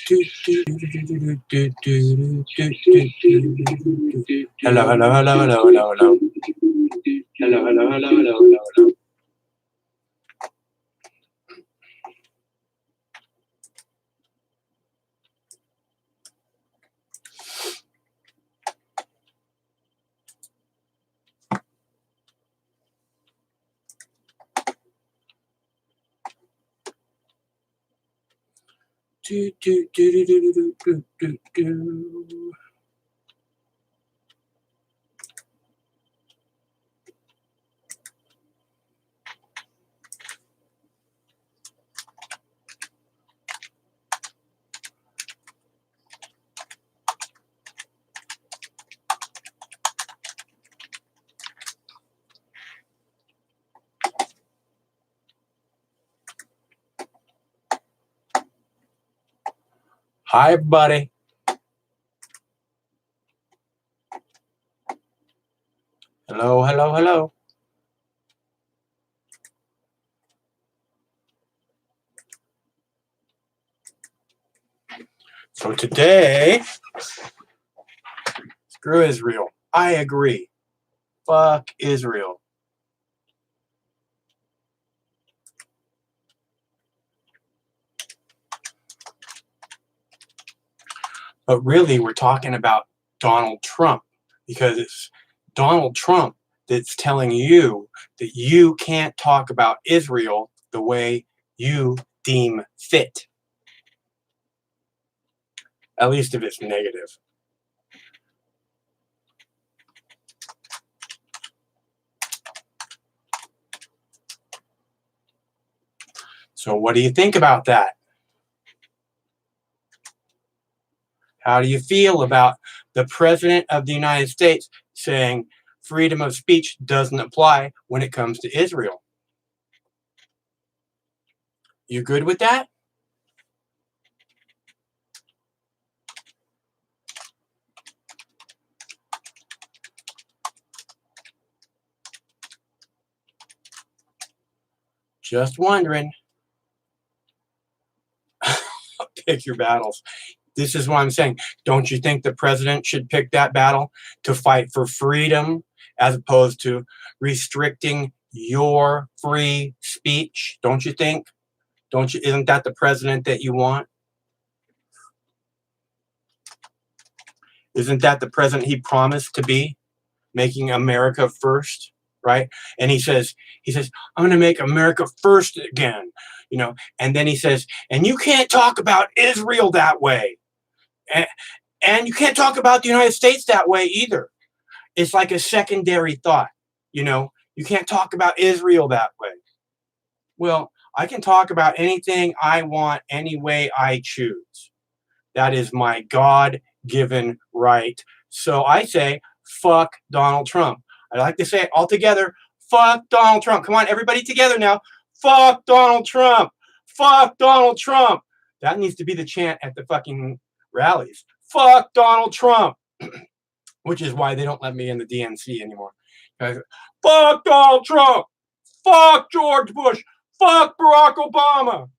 Hello, hello, hello, hello, hello, hello. Hello, hello, hello, hello, hello, hello. Do, do, do, do, do, do, do, do, do. Hi, buddy. Hello, hello, hello. So today, screw Israel. I agree. Fuck Israel. But really, we're talking about Donald Trump because it's Donald Trump that's telling you that you can't talk about Israel the way you deem fit, at least if it's negative. So, what do you think about that? How do you feel about the President of the United States saying freedom of speech doesn't apply when it comes to Israel? You good with that? Just wondering. Pick your battles. This is what I'm saying. Don't you think the president should pick that battle to fight for freedom as opposed to restricting your free speech? Don't you think? Don't you? Isn't that the president that you want? Isn't that the president he promised to be, making America first, right? And he says, I'm going to make America first again, And then he says, and you can't talk about Israel that way. And you can't talk about the United States that way either. It's like a secondary thought, You can't talk about Israel that way. Well, I can talk about anything I want any way I choose. That is my God-given right. So I say, fuck Donald Trump. I like to say it all together, fuck Donald Trump. Come on, everybody together now. Fuck Donald Trump. Fuck Donald Trump. That needs to be the chant at the fucking rallies. Fuck Donald Trump. Which is why they don't let me in the DNC anymore. Fuck Donald Trump. Fuck George Bush. Fuck Barack Obama.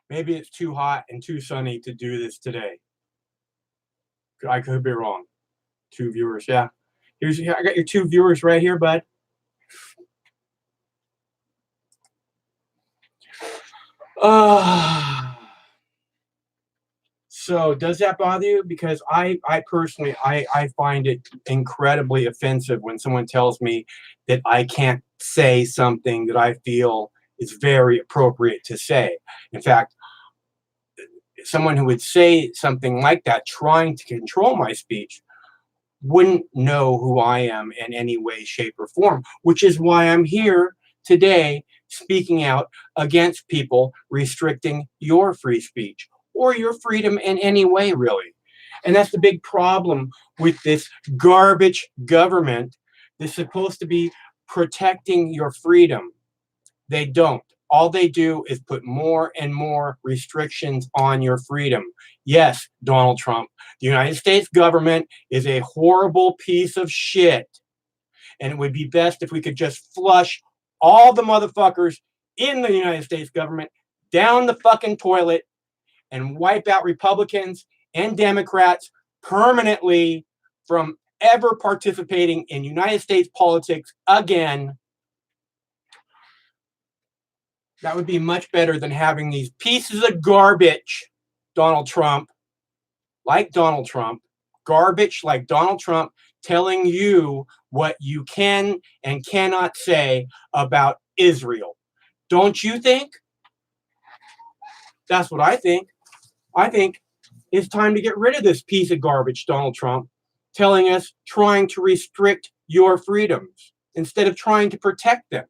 Maybe it's too hot and too sunny to do this today. I could be wrong. 2 viewers, yeah. I got your 2 viewers right here, bud. So does that bother you? Because I personally, I find it incredibly offensive when someone tells me that I can't say something that I feel is very appropriate to say. In fact, someone who would say something like that, trying to control my speech, wouldn't know who I am in any way, shape, or form, which is why I'm here today speaking out against people restricting your free speech or your freedom in any way, really. And that's the big problem with this garbage government that's supposed to be protecting your freedom. They don't. All they do is put more and more restrictions on your freedom. Yes, Donald Trump, the United States government is a horrible piece of shit. And it would be best if we could just flush all the motherfuckers in the United States government down the fucking toilet and wipe out Republicans and Democrats permanently from ever participating in United States politics again. That would be much better than having these pieces of garbage, Donald Trump, garbage like Donald Trump, telling you what you can and cannot say about Israel. Don't you think? That's what I think. I think it's time to get rid of this piece of garbage, Donald Trump, telling us, trying to restrict your freedoms instead of trying to protect them.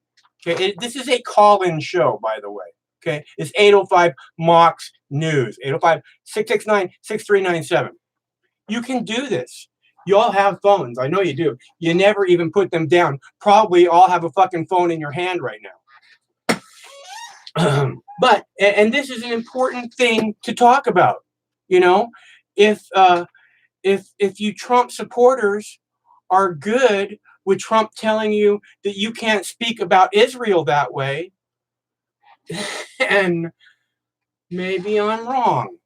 Okay, this is a call-in show, by the way. Okay, it's 805 Mox News, 805-669-6397. You can do this. You all have phones. I know you do. You never even put them down. Probably all have a fucking phone in your hand right now. But this is an important thing to talk about. You know, if you Trump supporters are good with Trump telling you that you can't speak about Israel that way, and maybe I'm wrong.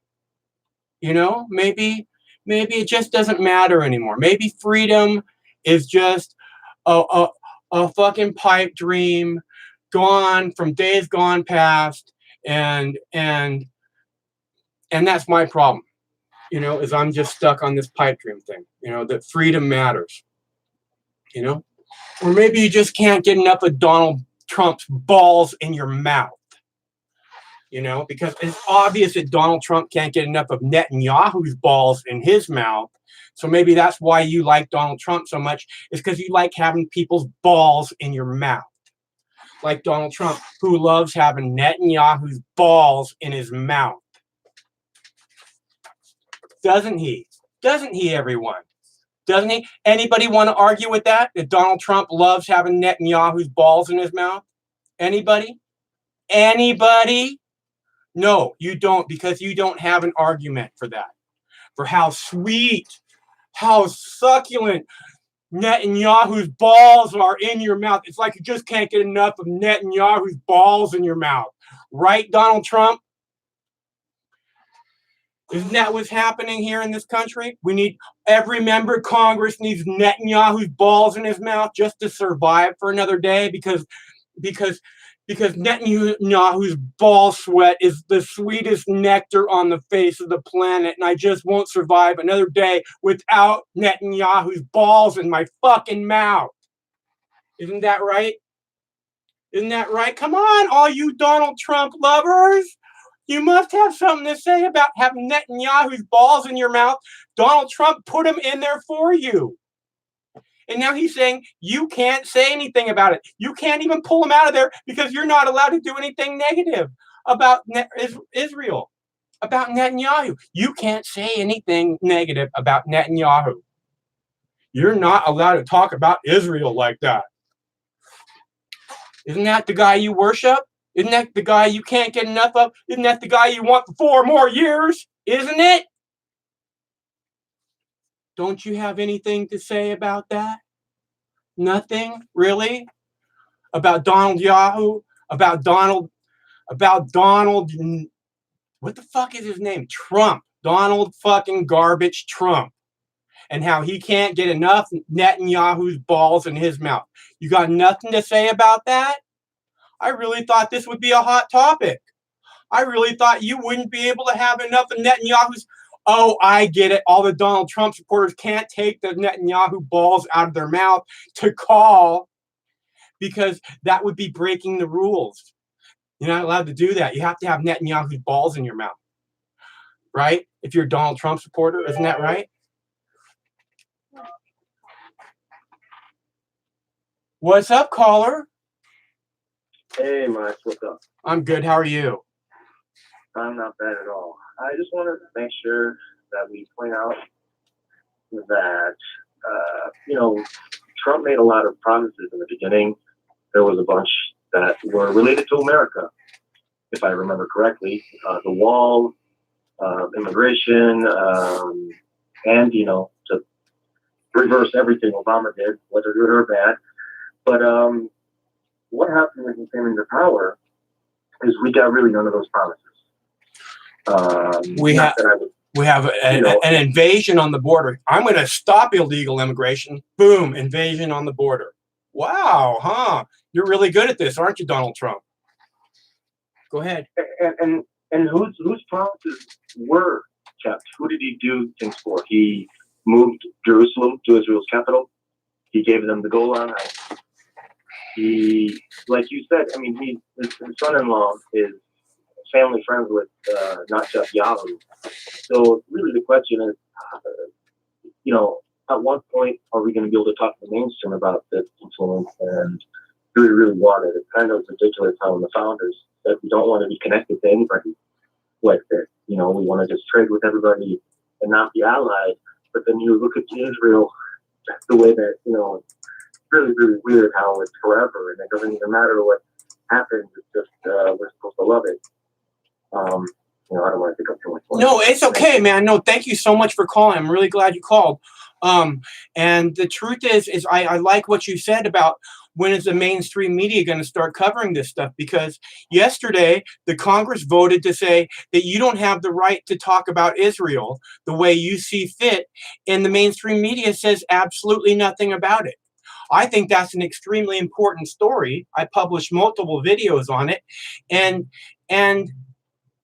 You know, maybe it just doesn't matter anymore. Maybe freedom is just a fucking pipe dream gone from days gone past, and that's my problem, you know, is I'm just stuck on this pipe dream thing, you know, that freedom matters, you know, or maybe you just can't get enough of Donald Trump's balls in your mouth, you know, because it's obvious that Donald Trump can't get enough of Netanyahu's balls in his mouth. So maybe that's why you like Donald Trump so much, is because you like having people's balls in your mouth. Like Donald Trump, who loves having Netanyahu's balls in his mouth. Doesn't he? Doesn't he, everyone? Doesn't he? Anybody want to argue with that? That Donald Trump loves having Netanyahu's balls in his mouth? Anybody? Anybody? No, you don't, because you don't have an argument for that. For how sweet, how succulent Netanyahu's balls are in your mouth. It's like you just can't get enough of Netanyahu's balls in your mouth. Right, Donald Trump? Isn't that what's happening here in this country? We need, every member of Congress needs Netanyahu's balls in his mouth just to survive for another day, because Netanyahu's ball sweat is the sweetest nectar on the face of the planet, and I just won't survive another day without Netanyahu's balls in my fucking mouth. Isn't that right? Isn't that right? Come on, all you Donald Trump lovers. You must have something to say about having Netanyahu's balls in your mouth. Donald Trump put them in there for you. And now he's saying you can't say anything about it. You can't even pull them out of there because you're not allowed to do anything negative about Israel, about Netanyahu. You can't say anything negative about Netanyahu. You're not allowed to talk about Israel like that. Isn't that the guy you worship? Isn't that the guy you can't get enough of? Isn't that the guy you want for 4 more years? Isn't it? Don't you have anything to say about that? Nothing, really? About Donald Yahoo? About Donald, what the fuck is his name? Trump. Donald fucking garbage Trump. And how he can't get enough Netanyahu's balls in his mouth. You got nothing to say about that? I really thought this would be a hot topic. I really thought you wouldn't be able to have enough of Netanyahu's. Oh, I get it. All the Donald Trump supporters can't take the Netanyahu balls out of their mouth to call, because that would be breaking the rules. You're not allowed to do that. You have to have Netanyahu's balls in your mouth, right? If you're a Donald Trump supporter, isn't that right? What's up, caller? Hey, Max, what's up? I'm good. How are you? I'm not bad at all. I just wanted to make sure that we point out that, Trump made a lot of promises in the beginning. There was a bunch that were related to America, if I remember correctly. The wall, immigration, and, to reverse everything Obama did, whether good or bad. But what happened when he came into power is we got really none of those promises. We not have that I would, we have you know, an invasion on the border. I'm going to stop illegal immigration. Boom, invasion on the border. Wow, huh? You're really good at this, aren't you, Donald Trump? Go ahead. and whose promises were kept? Who did he do things for? He moved Jerusalem to Israel's capital. He gave them the Golan Heights. He, like you said, I mean, his son-in-law is family friends with Netanyahu. So really, the question is, you know, at what point are we going to be able to talk to the mainstream about this influence and do we really want it? It's kind of ridiculous how the founders said we don't want to be connected to anybody like this. You know, we want to just trade with everybody and not be allies. But then you look at Israel, the way that, you know, it's really, really weird how it's forever and it doesn't even matter what happens. It's just we're supposed to love it. You know, I don't want to take up too much more. No, it's okay, man. No, thank you so much for calling. I'm really glad you called. And the truth is I like what you said about when is the mainstream media going to start covering this stuff? Because yesterday the Congress voted to say that you don't have the right to talk about Israel the way you see fit, and the mainstream media says absolutely nothing about it. I think that's an extremely important story. I published multiple videos on it, and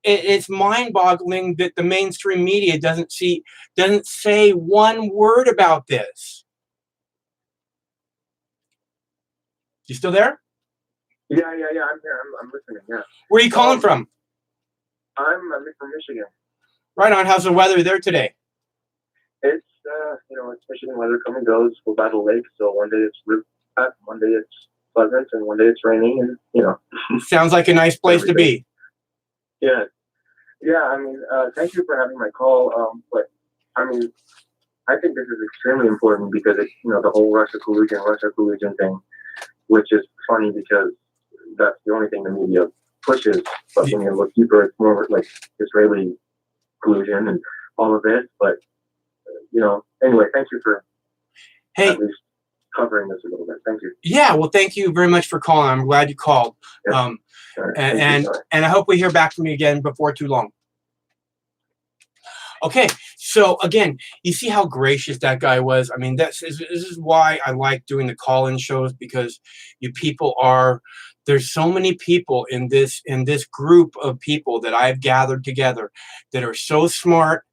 it's mind-boggling that the mainstream media doesn't say one word about this. You still there? Yeah. I'm here. I'm listening. Yeah. Where are you calling from? I'm from Michigan. Right on. How's the weather there today? It's you know, it's Michigan weather come and goes. We're by the lake, so one day it's really hot, one day it's pleasant, and one day it's raining, and you know. Sounds like a nice place to be. Yeah. I mean, thank you for having my call. But I mean, I think this is extremely important because it's, you know, the whole Russia collusion thing, which is funny because that's the only thing the media pushes. But when you look deeper, it's more like Israeli collusion and all of this. But you know, anyway, thank you for at least covering this a little bit. Thank you. Yeah, well, thank you very much for calling. I'm glad you called. Yeah. And I hope we hear back from you again before too long. Okay, so again, you see how gracious that guy was. I mean, this is why I like doing the call-in shows, because you people are, there's so many people in this group of people that I've gathered together that are so smart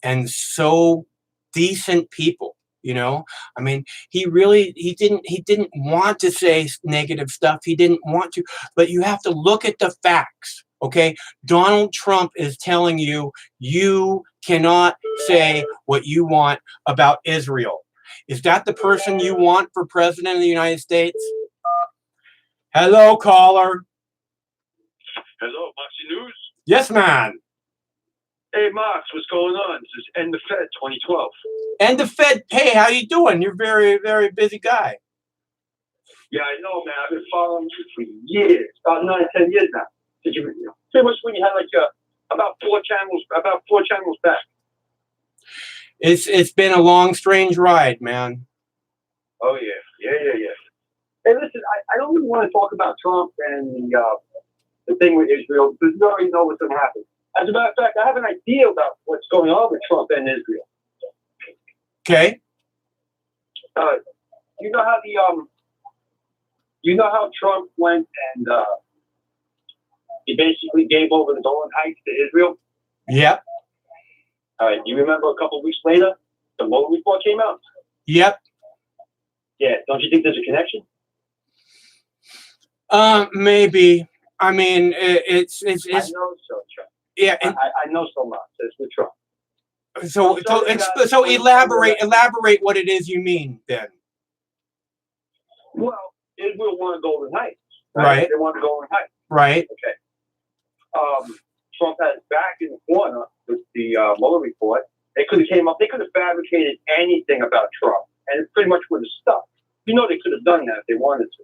and so decent people. You know, I mean, he didn't want to say negative stuff. He didn't want to, but you have to look at the facts. Okay, Donald Trump is telling you you cannot say what you want about Israel. Is that the person you want for president of the United States? Hello, caller. Hello, Moxie News. Yes, man. Hey, Mox, what's going on? This is End the Fed 2012. And the Fed. Hey, how you doing? You're a very, very busy guy. Yeah, I know, man. I've been following you for years, about 9-10 years now. Did you pretty much when you had like about four channels back? It's been a long, strange ride, man. Oh yeah. Hey, listen, I don't really want to talk about Trump and the thing with Israel because you already know what's going to happen. As a matter of fact, I have an idea about what's going on with Trump and Israel. Okay. You know how Trump went and he basically gave over the Golan Heights to Israel? Yep. All right. You remember a couple of weeks later, the Mueller report came out? Yep. Yeah. Don't you think there's a connection? Maybe. I mean, it's. I know so, Trump. Yeah. I know so much. It's with Trump. So elaborate what it is you mean then. Well, Israel wanted Golan Heights. Right. They wanted Golan Heights. Right. Okay. Trump has back in the corner with the Mueller report. They could have fabricated anything about Trump, and it pretty much would have stuck. You know, they could have done that if they wanted to.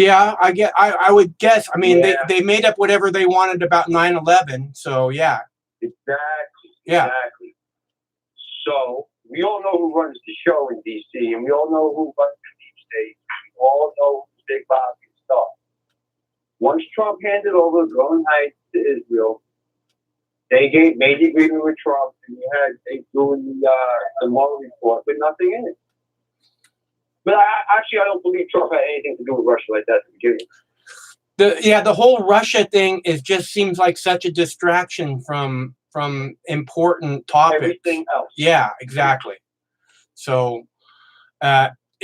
Yeah, I would guess. I mean, Yeah. they made up whatever they wanted about 9/11. So yeah. Exactly. Yeah. Exactly. So we all know who runs the show in D.C., and we all know who runs the deep state. We all know who Big Bob is. Once Trump Trump handed over the Golan Heights to Israel, they made the agreement with Trump, and they doing the Mueller report with nothing in it. But I don't believe Trump had anything to do with Russia like that to begin with. The whole Russia thing just seems like such a distraction from important topics. Everything else. Yeah, exactly. So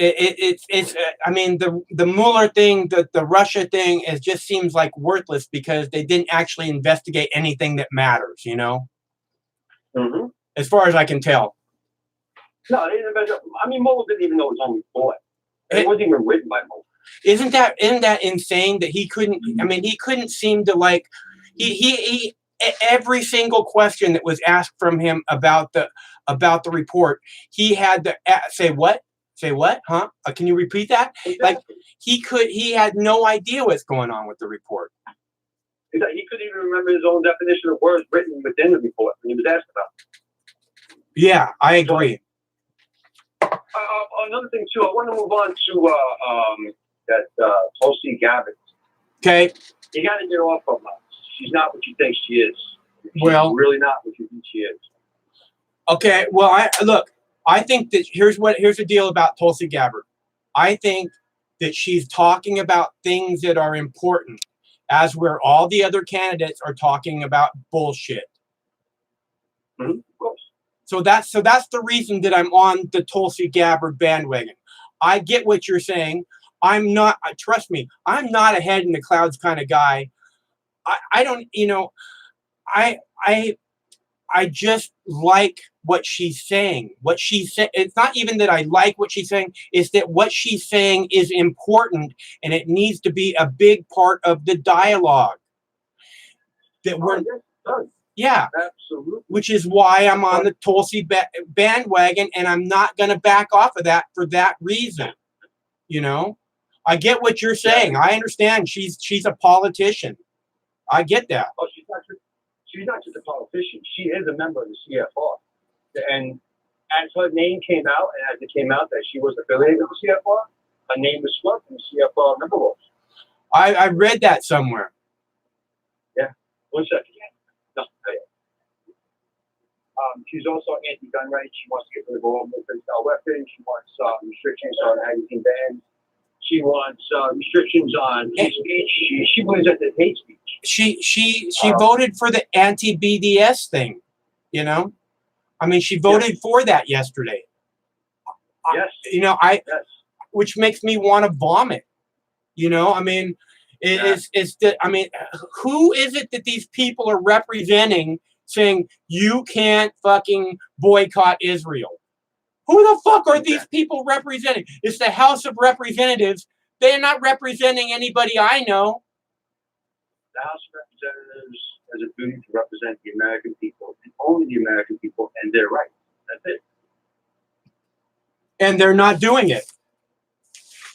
it's I mean the Mueller thing, the Russia thing, just seems like worthless because they didn't actually investigate anything that matters, you know. Mm-hmm. As far as I can tell. No, they didn't investigate. I mean, Mueller didn't even know his own report. It wasn't even written by Mueller. Isn't that insane that he couldn't? I mean, he couldn't seem to like. He every single question that was asked from him about the report, he had to say what? Say what? Huh? Can you repeat that? Exactly. Like he had no idea what's going on with the report. He couldn't even remember his own definition of words written within the report when he was asked about it. Yeah, I agree. Another thing too, I want to move on to that Tulsi Gabbard. Okay. You got to get off of her. She's not what you think she is. She's really not what you think she is. Okay. Well, I think that here's the deal about Tulsi Gabbard. I think that she's talking about things that are important, as where all the other candidates are talking about bullshit. Mm-hmm. Of course. So that's the reason that I'm on the Tulsi Gabbard bandwagon. I get what you're saying. I'm not. Trust me, I'm not a head in the clouds kind of guy. I don't. You know, I just like what she's saying. What she's saying. It's not even that I like what she's saying. It's that what she's saying is important, and it needs to be a big part of the dialogue. That we're. Yeah, absolutely. Which is why I'm on the Tulsi bandwagon, and I'm not going to back off of that for that reason. You know, I get what you're saying. I understand she's a politician. I get that. Oh, she's not just a politician. She is a member of the CFR. And as her name came out, and as it came out that she was affiliated with the CFR, her name was struck from the CFR member rolls. I read that somewhere. Yeah. 1 second. No, she's also anti-gun rights. She wants to get rid of all military-style weapons. She wants restrictions on magazine bans. She wants restrictions on hate speech. She believes that the hate speech. She voted for the anti-BDS thing. You know, I mean, she voted for that yesterday. Yes. You know, which makes me want to vomit. You know, I mean, it's that. I mean, who is it that these people are representing, saying you can't fucking boycott Israel? Who the fuck are these people representing? It's the House of Representatives. They're not representing anybody I know. The House of Representatives has a duty to represent the American people, and only the American people and their rights. That's it. And they're not doing it.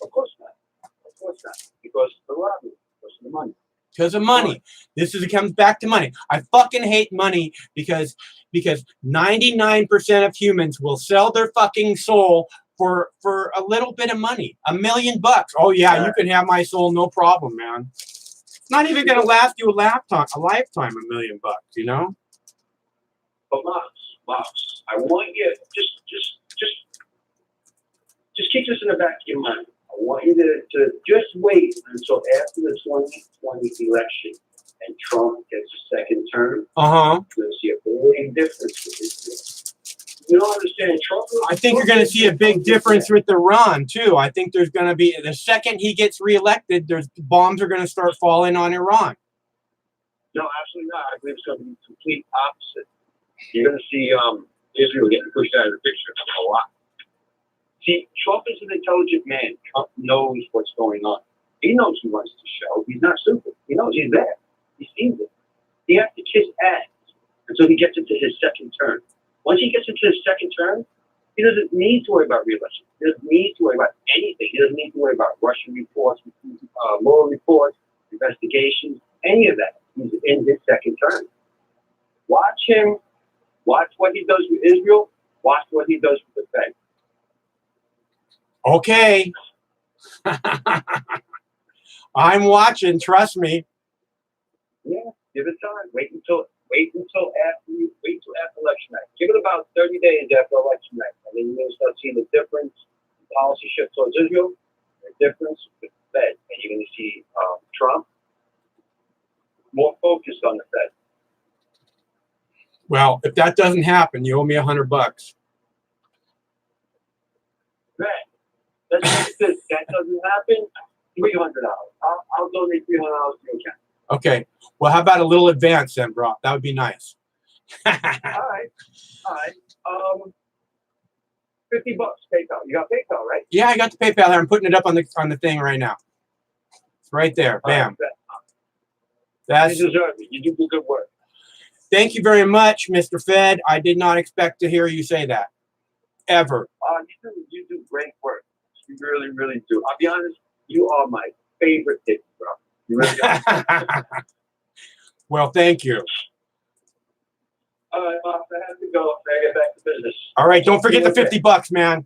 Of course not. Of course not. Because of the lobby. Because of the money. Because of money. It comes back to money. I fucking hate money because 99% of humans will sell their fucking soul for a little bit of money. $1 million. Oh yeah, you can have my soul, no problem, man. It's not even gonna last you a lifetime, $1 million, you know? But Mops, I want you just keep this in the back of your mind. I want you to just wait until after the 2020 election and Trump gets a second term. Uh-huh. You're going to see a big difference with Israel. You don't understand Trump. I think you're going to see a big difference with Iran, too. I think there's going to be, the second he gets reelected, bombs are going to start falling on Iran. No, absolutely not. I believe it's going to be the complete opposite. You're going to see Israel getting pushed out of the picture a lot. See, Trump is an intelligent man. Trump knows what's going on. He knows who runs the show. He's not stupid. He knows he's there. He sees it. He has to kiss ass until he gets into his second term. Once he gets into his second term, he doesn't need to worry about re-election. He doesn't need to worry about anything. He doesn't need to worry about Russian reports, Mueller reports, investigations, any of that. He's in his second term. Watch him. Watch what he does with Israel. Watch what he does with the Fed. Okay. I'm watching, trust me. Give it time. Wait until after election night. Give it about 30 days after election night, and then you're going to start seeing the difference, policy shift towards Israel, the difference with the Fed, and you're going to see Trump more focused on the Fed. Well, if that doesn't happen, you owe me $100. Man, let's make this. That doesn't happen. $300. I'll donate $300 to your account. Okay. Well, how about a little advance then, bro? That would be nice. All right. $50 PayPal. You got PayPal, right? Yeah, I got the PayPal here. I'm putting it up on the thing right now. It's right there. Bam. That's. You deserve it. You do good work. Thank you very much, Mr. Fed. I did not expect to hear you say that. Ever. You do great work. You really, really do. I'll be honest. You are my favorite dick, bro. You really are. Well, thank you. All right, Boss, I have to go. I get back to business. All right, don't forget the $50, man.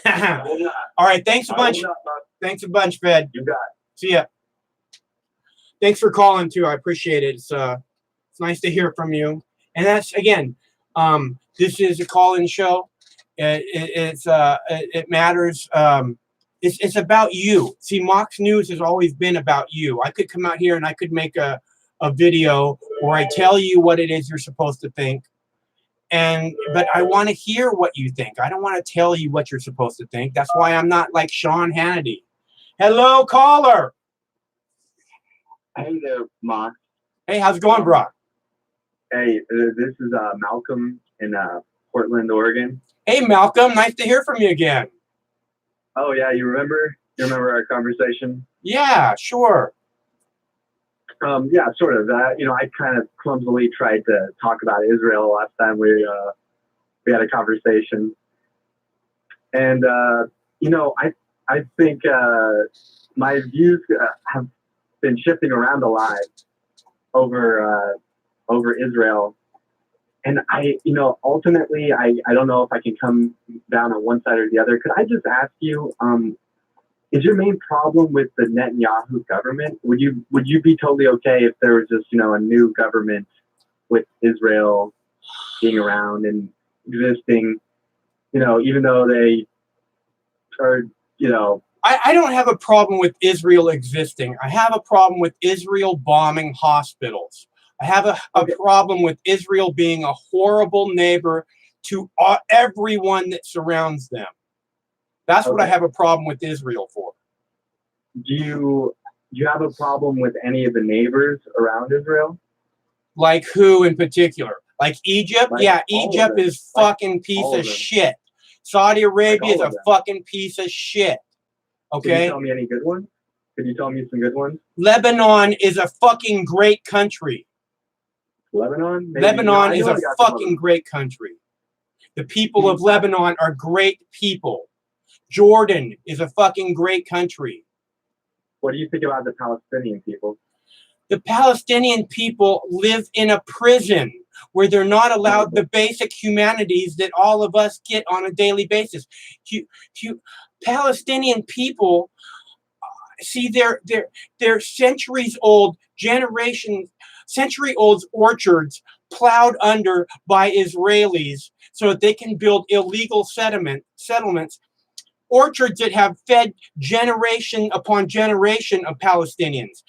I will not. All right, thanks a I will bunch. not, Boss. Thanks a bunch, Fed. You got it. See ya. Thanks for calling too. I appreciate it. It's nice to hear from you. And that's again, this is a call-in show. It matters. It's about you. See, Mox News has always been about you. I could come out here and I could make a video where I tell you what it is you're supposed to think. But I want to hear what you think. I don't want to tell you what you're supposed to think. That's why I'm not like Sean Hannity. Hello, caller. Hey there, Mox. Hey, how's it going, bro? Hey, this is Malcolm in Portland, Oregon. Hey, Malcolm. Nice to hear from you again. Oh yeah, you remember? You remember our conversation? Yeah, sure. Yeah, sort of. I kind of clumsily tried to talk about Israel last time we had a conversation, and I think my views have been shifting around a lot over Israel, and ultimately I don't know if I can come down on one side or the other. Could I just ask you, is your main problem with the Netanyahu government? Would you be totally okay if there was just a new government with Israel being around and existing, even though they are I don't have a problem with Israel existing. I have a problem with Israel bombing hospitals. I have a problem with Israel being a horrible neighbor to everyone that surrounds them. That's what I have a problem with Israel for. Do you have a problem with any of the neighbors around Israel? Like who in particular? Like Egypt? Like yeah, all of Egypt them. is fucking piece all of of them. shit. Saudi Arabia Like is all a of them. fucking piece of shit. Could you Okay? tell me any good ones? Could you tell me some good ones? Lebanon is a fucking great country. Lebanon? Maybe? Lebanon I is know a I got some fucking others. great country. The people of Lebanon are great people. Jordan is a fucking great country. What do you think about the Palestinian people? The Palestinian people live in a prison where they're not allowed the basic humanities that all of us get on a daily basis. Palestinian people, see, they're century-old orchards plowed under by Israelis so that they can build illegal settlements, orchards that have fed generation upon generation of Palestinians.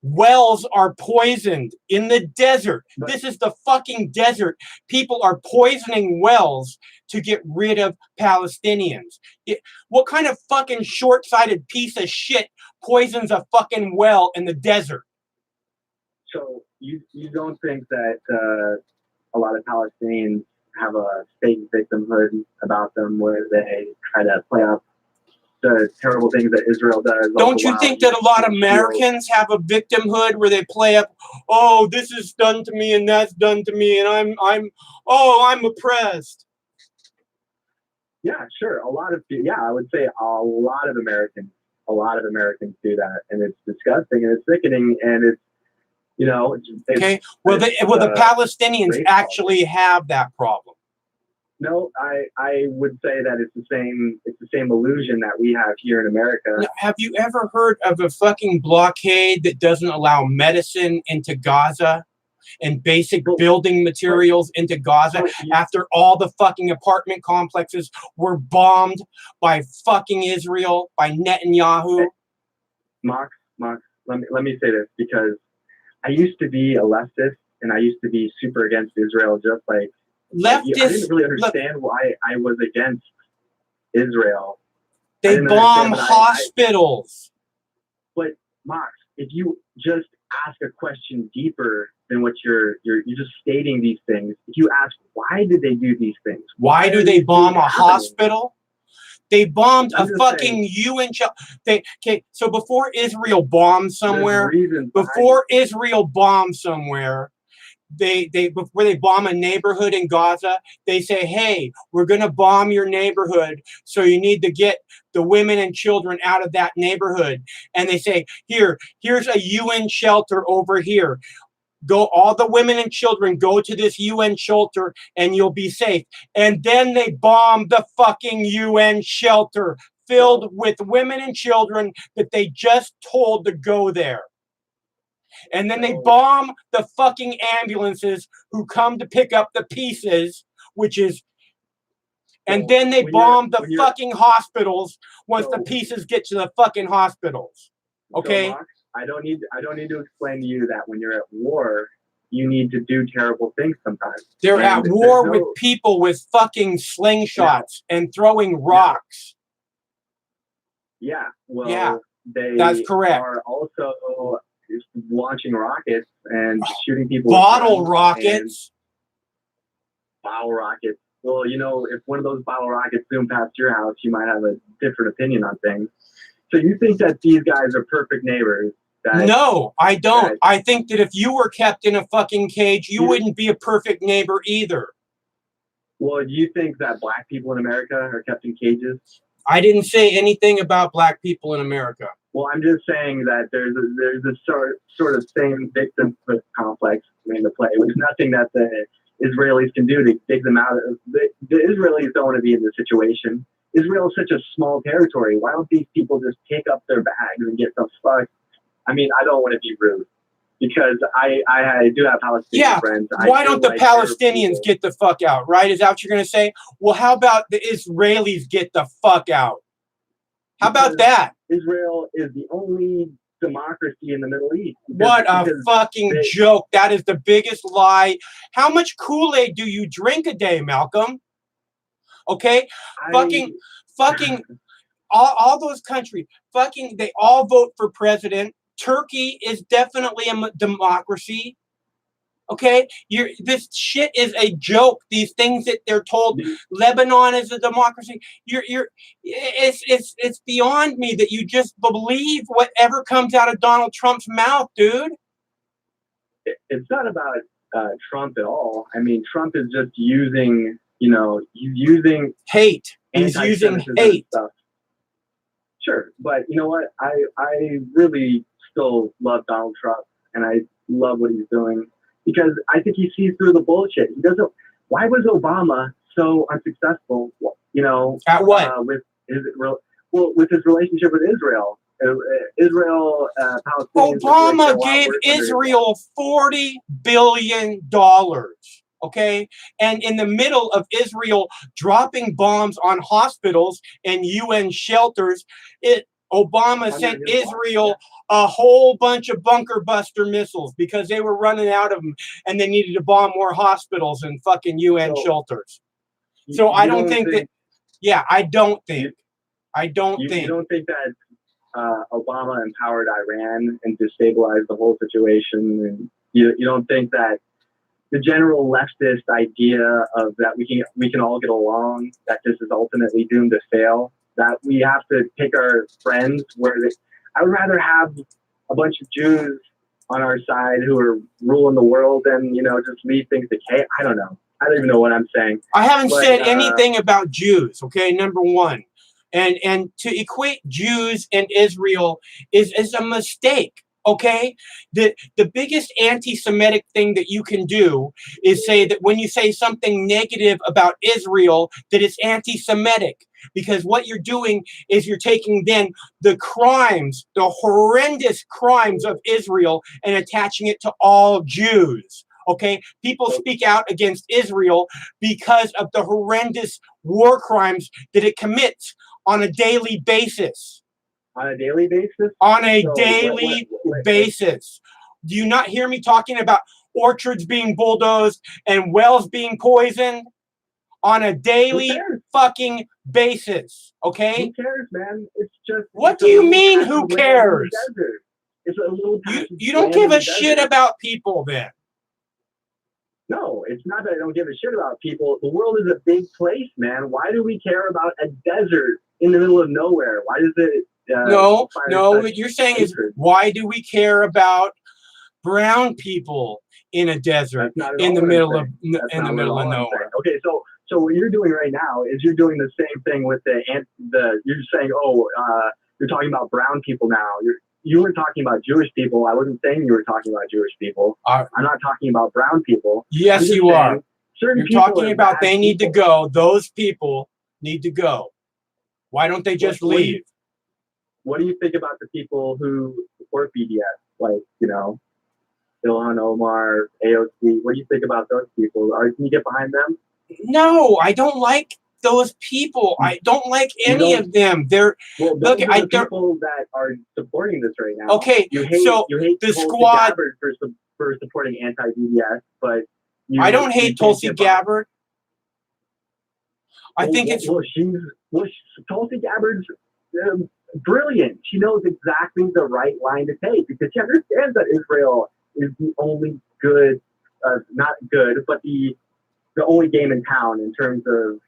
Wells are poisoned in the desert. This is the fucking desert. People are poisoning wells to get rid of Palestinians. What kind of fucking short-sighted piece of shit poisons a fucking well in the desert? So you don't think that a lot of Palestinians have a fake victimhood about them where they try to play up the terrible things that Israel does? Don't you think that a lot of Americans have a victimhood where they play up, oh, this is done to me and that's done to me and I'm oppressed? Yeah, sure. I would say a lot of Americans do that, and it's disgusting and it's sickening and it's okay. Well, the Palestinians actually have that problem. No, I would say that it's the same illusion that we have here in America. Now, have you ever heard of a fucking blockade that doesn't allow medicine into Gaza and basic building materials into Gaza after all the fucking apartment complexes were bombed by fucking Israel, by Netanyahu? Mox, let me say this, because I used to be a leftist and I used to be super against Israel, just like I didn't really understand why I was against Israel. They bomb hospitals. But Mox, if you just ask a question deeper than what you're just stating these things, if you ask why did they do these things? Why do they bomb a hospital? They bombed a fucking UN. Okay, so before Israel bombed somewhere, before they bomb a neighborhood in Gaza, they say, hey, we're going to bomb your neighborhood, so you need to get the women and children out of that neighborhood. And they say, here's a UN shelter over here. Go, all the women and children, go to this UN shelter and you'll be safe. And then they bomb the fucking UN shelter filled with women and children that they just told to go there. And then they bomb the fucking ambulances who come to pick up the pieces, and then they bomb the fucking hospitals once the pieces get to the fucking hospitals. Okay? So, Mark, I don't need to explain to you that when you're at war, you need to do terrible things sometimes. They're at war with people with fucking slingshots and throwing rocks. Yeah. Well, that's correct. Are also launching rockets and shooting people. Bottle rockets. Bottle rockets. Well, if one of those bottle rockets zoomed past your house, you might have a different opinion on things. So you think that these guys are perfect neighbors? No, I don't. I think that if you were kept in a fucking cage, you wouldn't be a perfect neighbor either. Well, do you think that black people in America are kept in cages? I didn't say anything about black people in America. Well, I'm just saying that there's a sort of same victim complex in the play. There's nothing that the Israelis can do to dig them out. The Israelis don't want to be in this situation. Israel is such a small territory. Why don't these people just pick up their bags and get the fuck? I mean, I don't want to be rude because I do have Palestinian friends. Why don't the Palestinians get the fuck out, right? Is that what you're going to say? Well, how about the Israelis get the fuck out? How about that? Israel is the only democracy in the Middle East. What a fucking joke. That is the biggest lie. How much Kool-Aid do you drink a day, Malcolm? Okay? Fucking all those countries, they all vote for president. Turkey is definitely a democracy. Okay? This shit is a joke. These things that they're told, Lebanon is a democracy. It's beyond me that you just believe whatever comes out of Donald Trump's mouth, dude. It's not about Trump at all. I mean, Trump is just using, he's using hate. He's using hate. Stuff. Sure, but you know what? I really still love Donald Trump, and I love what he's doing. Because I think he sees through the bullshit. He doesn't. Why was Obama so unsuccessful? At what? With his relationship with Israel. Palestinians. Obama gave Israel $40 billion. Okay, and in the middle of Israel dropping bombs on hospitals and UN shelters, Obama sent Israel a whole bunch of bunker buster missiles because they were running out of them and they needed to bomb more hospitals and fucking UN shelters. So I don't think that. Yeah, I don't think. You don't think that Obama empowered Iran and destabilized the whole situation, and you don't think that the general leftist idea of that we can all get along, that this is ultimately doomed to fail, that we have to pick our friends I would rather have a bunch of Jews on our side who are ruling the world than, just leave things to chaos. I don't know. I don't even know what I'm saying. I haven't said anything about Jews, okay, number one. And to equate Jews and Israel is a mistake, Okay, the biggest anti-Semitic thing that you can do is say that when you say something negative about Israel, that it's anti-Semitic, because what you're doing is you're taking then the crimes, the horrendous crimes of Israel, and attaching it to all Jews. Okay, people speak out against Israel because of the horrendous war crimes that it commits on a daily basis. On a daily basis? On a So, daily what- basis. Do you not hear me talking about orchards being bulldozed and wells being poisoned? On a Who daily cares? fucking basis, okay? Who cares, man? It's just. What it's do a you little mean, patch who of land in the cares? desert. It's a little patch of You don't land give in the a shit desert. about people then. No, it's not that I don't give a shit about people. The world is a big place, man. Why do we care about a desert in the middle of nowhere? Why does it? No, inspire what such you're saying is, hatred? why do we care about brown people in a desert That's not at in all the what I'm middle of saying. That's in the not middle at of all I'm nowhere? saying. Okay, so what you're doing right now is you're doing the same thing with the you're saying, you're talking about brown people now. You weren't talking about Jewish people. I wasn't saying you were talking about Jewish people. I'm not talking about brown people. Yes, I'm just you are. saying certain You're people talking are about bad they need to people. go. Those people need to go. Why don't they just What do you- leave? What do you think about the people who support BDS? Like, Ilhan Omar, AOC. What do you think about those people? Can you get behind them? No, I don't like those people. I don't like any don't- of them. They're Well, Look, those I are the don't- people that are supporting this right now. okay. You hate So you hate the Tulsi squad. Gabbard for supporting anti-BDS, but I don't you hate can't Tulsi get behind- Gabbard. I think it's Tulsi Gabbard's brilliant. She knows exactly the right line to take because she understands that Israel is the only good, not good, but the only game in town in terms of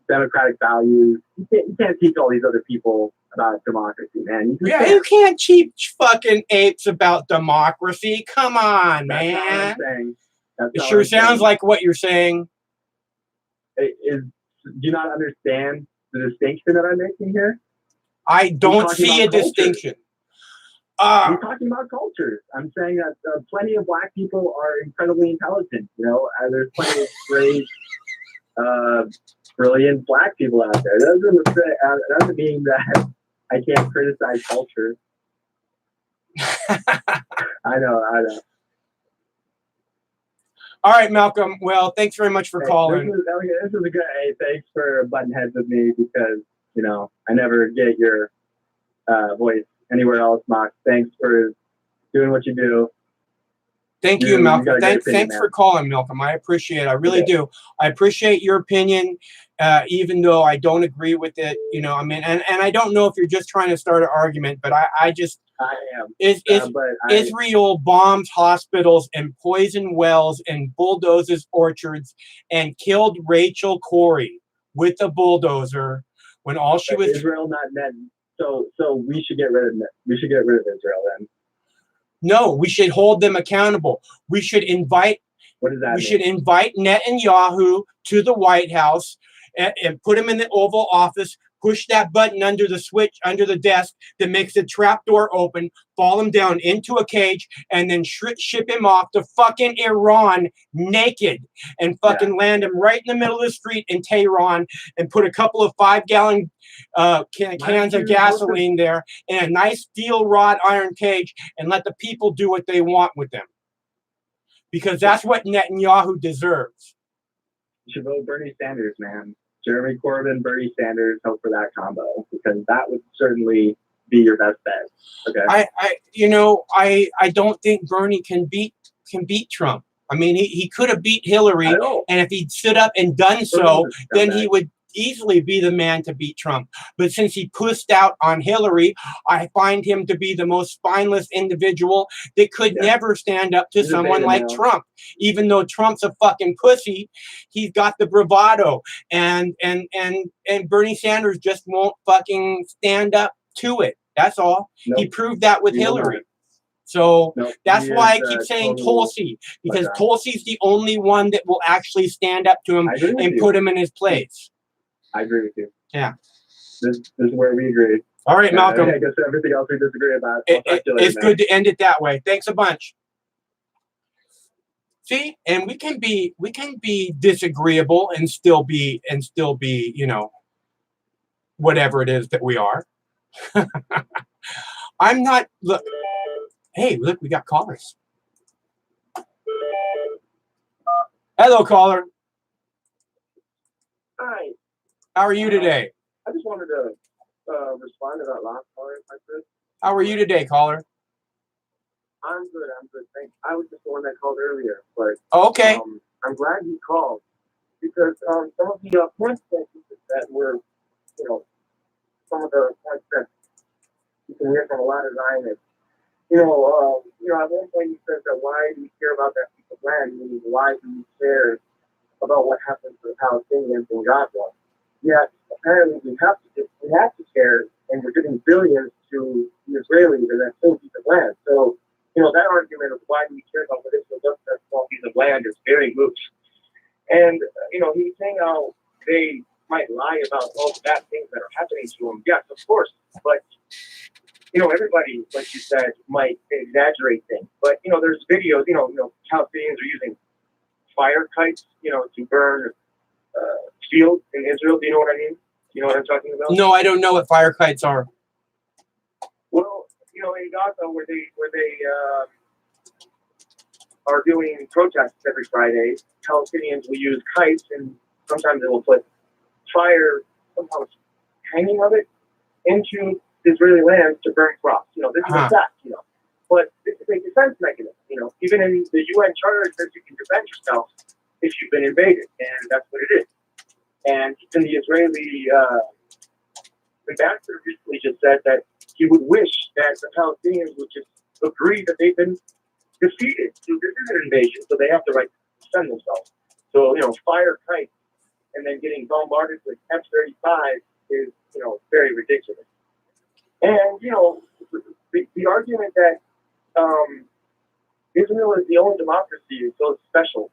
democratic values. You can't teach all these other people about democracy, man. You just Yeah, can't. you can't teach fucking apes about democracy. Come on, That's not what I'm man. saying. That's It not sure what I'm sounds saying. like what you're saying. Do you not understand the distinction that I'm making here? I don't talking see a about culture. distinction. I'm talking about cultures. I'm saying that plenty of black people are incredibly intelligent. There's plenty of great, brilliant black people out there. That doesn't mean that I can't criticize culture. I know. All right, Malcolm. Well, thanks very much for calling. This is a good. Hey, thanks for butting heads with me because I never get your voice anywhere else, Mox. Thanks for doing what you do. Thank you, You got Malcolm. a great opinion, Thanks man. for calling, Malcolm. I appreciate it. I really Okay. do. I appreciate your opinion, even though I don't agree with it. I mean, and I don't know if you're just trying to start an argument, but I just I am. But Israel bombs hospitals and poisoned wells and bulldozes orchards and killed Rachel Corrie with a bulldozer when all she was. Israel not net. So we should get rid of Israel then. No, we should hold them accountable. We should invite. What does that We mean? should invite Netanyahu to the White House and put him in the Oval Office. Push that button under the desk that makes the trap door open, fall him down into a cage, and then ship him off to fucking Iran naked and fucking land him right in the middle of the street in Tehran and put a couple of 5-gallon cans of gasoline there in a nice steel rod iron cage and let the people do what they want with them. Because that's what Netanyahu deserves. You should vote Bernie Sanders, man. Jeremy Corbyn, Bernie Sanders, hope for that combo because that would certainly be your best bet. Okay. I don't think Bernie can beat Trump. I mean, he could have beat Hillary, and if he'd stood up and done so, then he would easily be the man to beat Trump. But since he pushed out on Hillary, I find him to be the most spineless individual that could never stand up to someone like Trump. Even though Trump's a fucking pussy, he's got the bravado, and Bernie Sanders just won't fucking stand up to it. That's all. Nope. He proved that with Hillary. So that's why I keep saying Tulsi, because Tulsi's the only one that will actually stand up to him and put him in his place. I agree with you. Yeah. This is where we agree. All right, Malcolm. I guess everything else we disagree about. I'll talk to you later, It's man. good to end it that way. Thanks a bunch. See, and we can be disagreeable and still be whatever it is that we are. I'm not. Look, hey, look, we got callers. Hello, caller. Hi. How are you today? I just wanted to respond to that last caller, if I could. How are you today, caller? I'm good. Thanks. I was just the one that called earlier, but Okay. I'm glad you called because some of the points that were, some of the points that you can hear from a lot of Zionists. At one point you said that why do you care about that piece of land? Meaning, why do you care about what happens to the Palestinians in Gaza? Yet apparently we have to care, and we're giving billions to the Israelis and that same piece of land. So, that argument of why do we care about what Israel does to that small piece of land is very moot. And he's saying how they might lie about all the bad things that are happening to them. Yes, of course, but everybody, like you said, might exaggerate things. But there's videos. Palestinians are using fire kites, to burn fields in Israel. Do you know what I mean? You know what I'm talking about? No, I don't know what fire kites are. Well, in Gaza, where they are doing protests every Friday, Palestinians will use kites, and sometimes they will put fire, somehow hanging of it, into Israeli lands to burn crops. This is a fact. But it's a defense mechanism. Even in the UN Charter, it says you can defend yourself if you've been invaded, and that's what it is. And even the Israeli ambassador recently just said that he would wish that the Palestinians would just agree that they've been defeated. So this is an invasion, so they have the right to defend themselves. So, fire kites and then getting bombarded with F-35 is, very ridiculous. And, the argument that Israel is the only democracy is so special,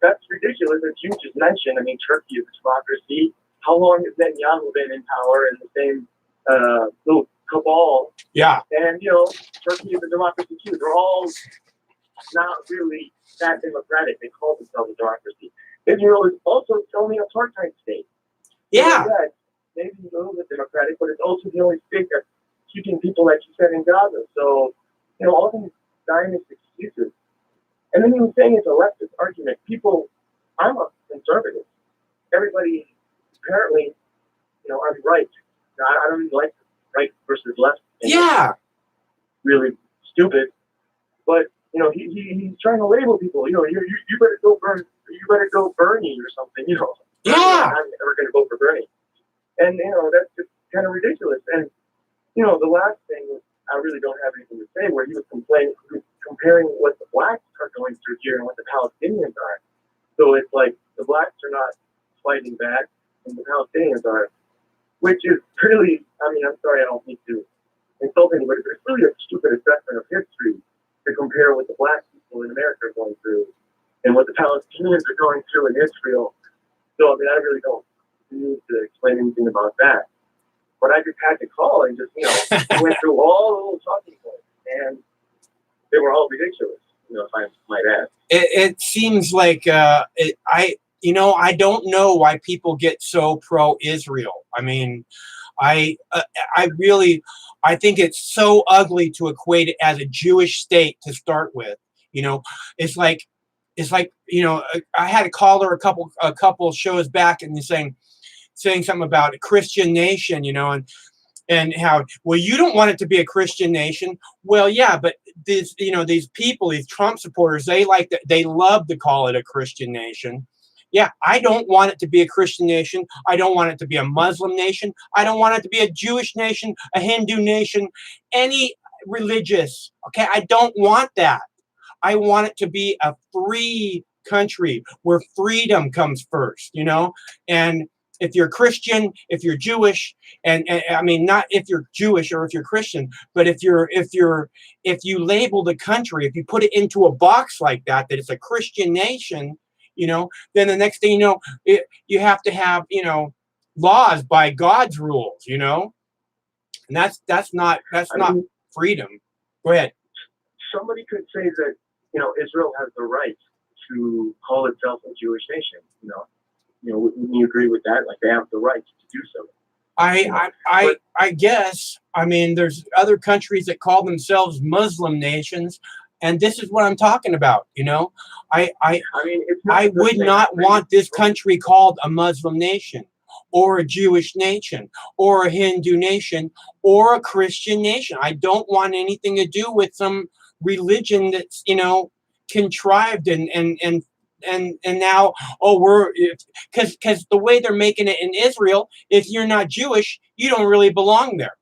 that's ridiculous, as you just mentioned. I mean, Turkey is a democracy. How long has Netanyahu been in power in the same little cabal? Yeah. And, Turkey is a democracy too. They're all not really that democratic. They call themselves a democracy. Israel is also the only apartheid state. Yeah. Maybe a little bit democratic, but it's also the only state that's keeping people, like you said, in Gaza. So, all these Zionist excuses. And then he was saying it's a leftist argument. I'm a conservative. Everybody, apparently, I'm right. I don't even like right versus left. Yeah. Really stupid. But, he's trying to label people. You better go burn. You better go Bernie or something. Yeah. I'm never going to vote for Bernie. And, that's just kind of ridiculous. And, the last thing was, I really don't have anything to say, where he was comparing what the blacks are going through here and what the Palestinians are. So it's like the blacks are not fighting back and the Palestinians are, which is really, I'm sorry, I don't need to insult anybody, but it's really a stupid assessment of history to compare what the black people in America are going through and what the Palestinians are going through in Israel. So, I really don't need to explain anything about that. But I just had to call and just, went through all the little talking points, and they were all ridiculous, if I might add. It seems like I don't know why people get so pro-Israel. I think it's so ugly to equate it as a Jewish state to start with. It's like I had a caller a couple shows back, and they're saying something about a Christian nation, and how, well, you don't want it to be a Christian nation. Well, yeah, but these people, these Trump supporters, they love to call it a Christian nation. Yeah, I don't want it to be a Christian nation. I don't want it to be a Muslim nation. I don't want it to be a Jewish nation, a Hindu nation, any religious. Okay, I don't want that. I want it to be a free country where freedom comes first, and if you're Christian, if you're Jewish, and not if you're Jewish or if you're Christian, but if you label the country, if you put it into a box like that it's a Christian nation, then the next thing you know, you have to have, laws by God's rules, and that's not I mean, freedom. Go ahead. somebody could say that, Israel has the right to call itself a Jewish nation. Wouldn't you agree with that? Like they have the right to do so. I guess. I mean, there's other countries that call themselves Muslim nations, and this is what I'm talking about. I mean, it's not I the would same not thing. want this country called a Muslim nation, or a Jewish nation, or a Hindu nation, or a Christian nation. I don't want anything to do with some religion that's contrived and now we're because the way they're making it in Israel, if you're not Jewish, you don't really belong there.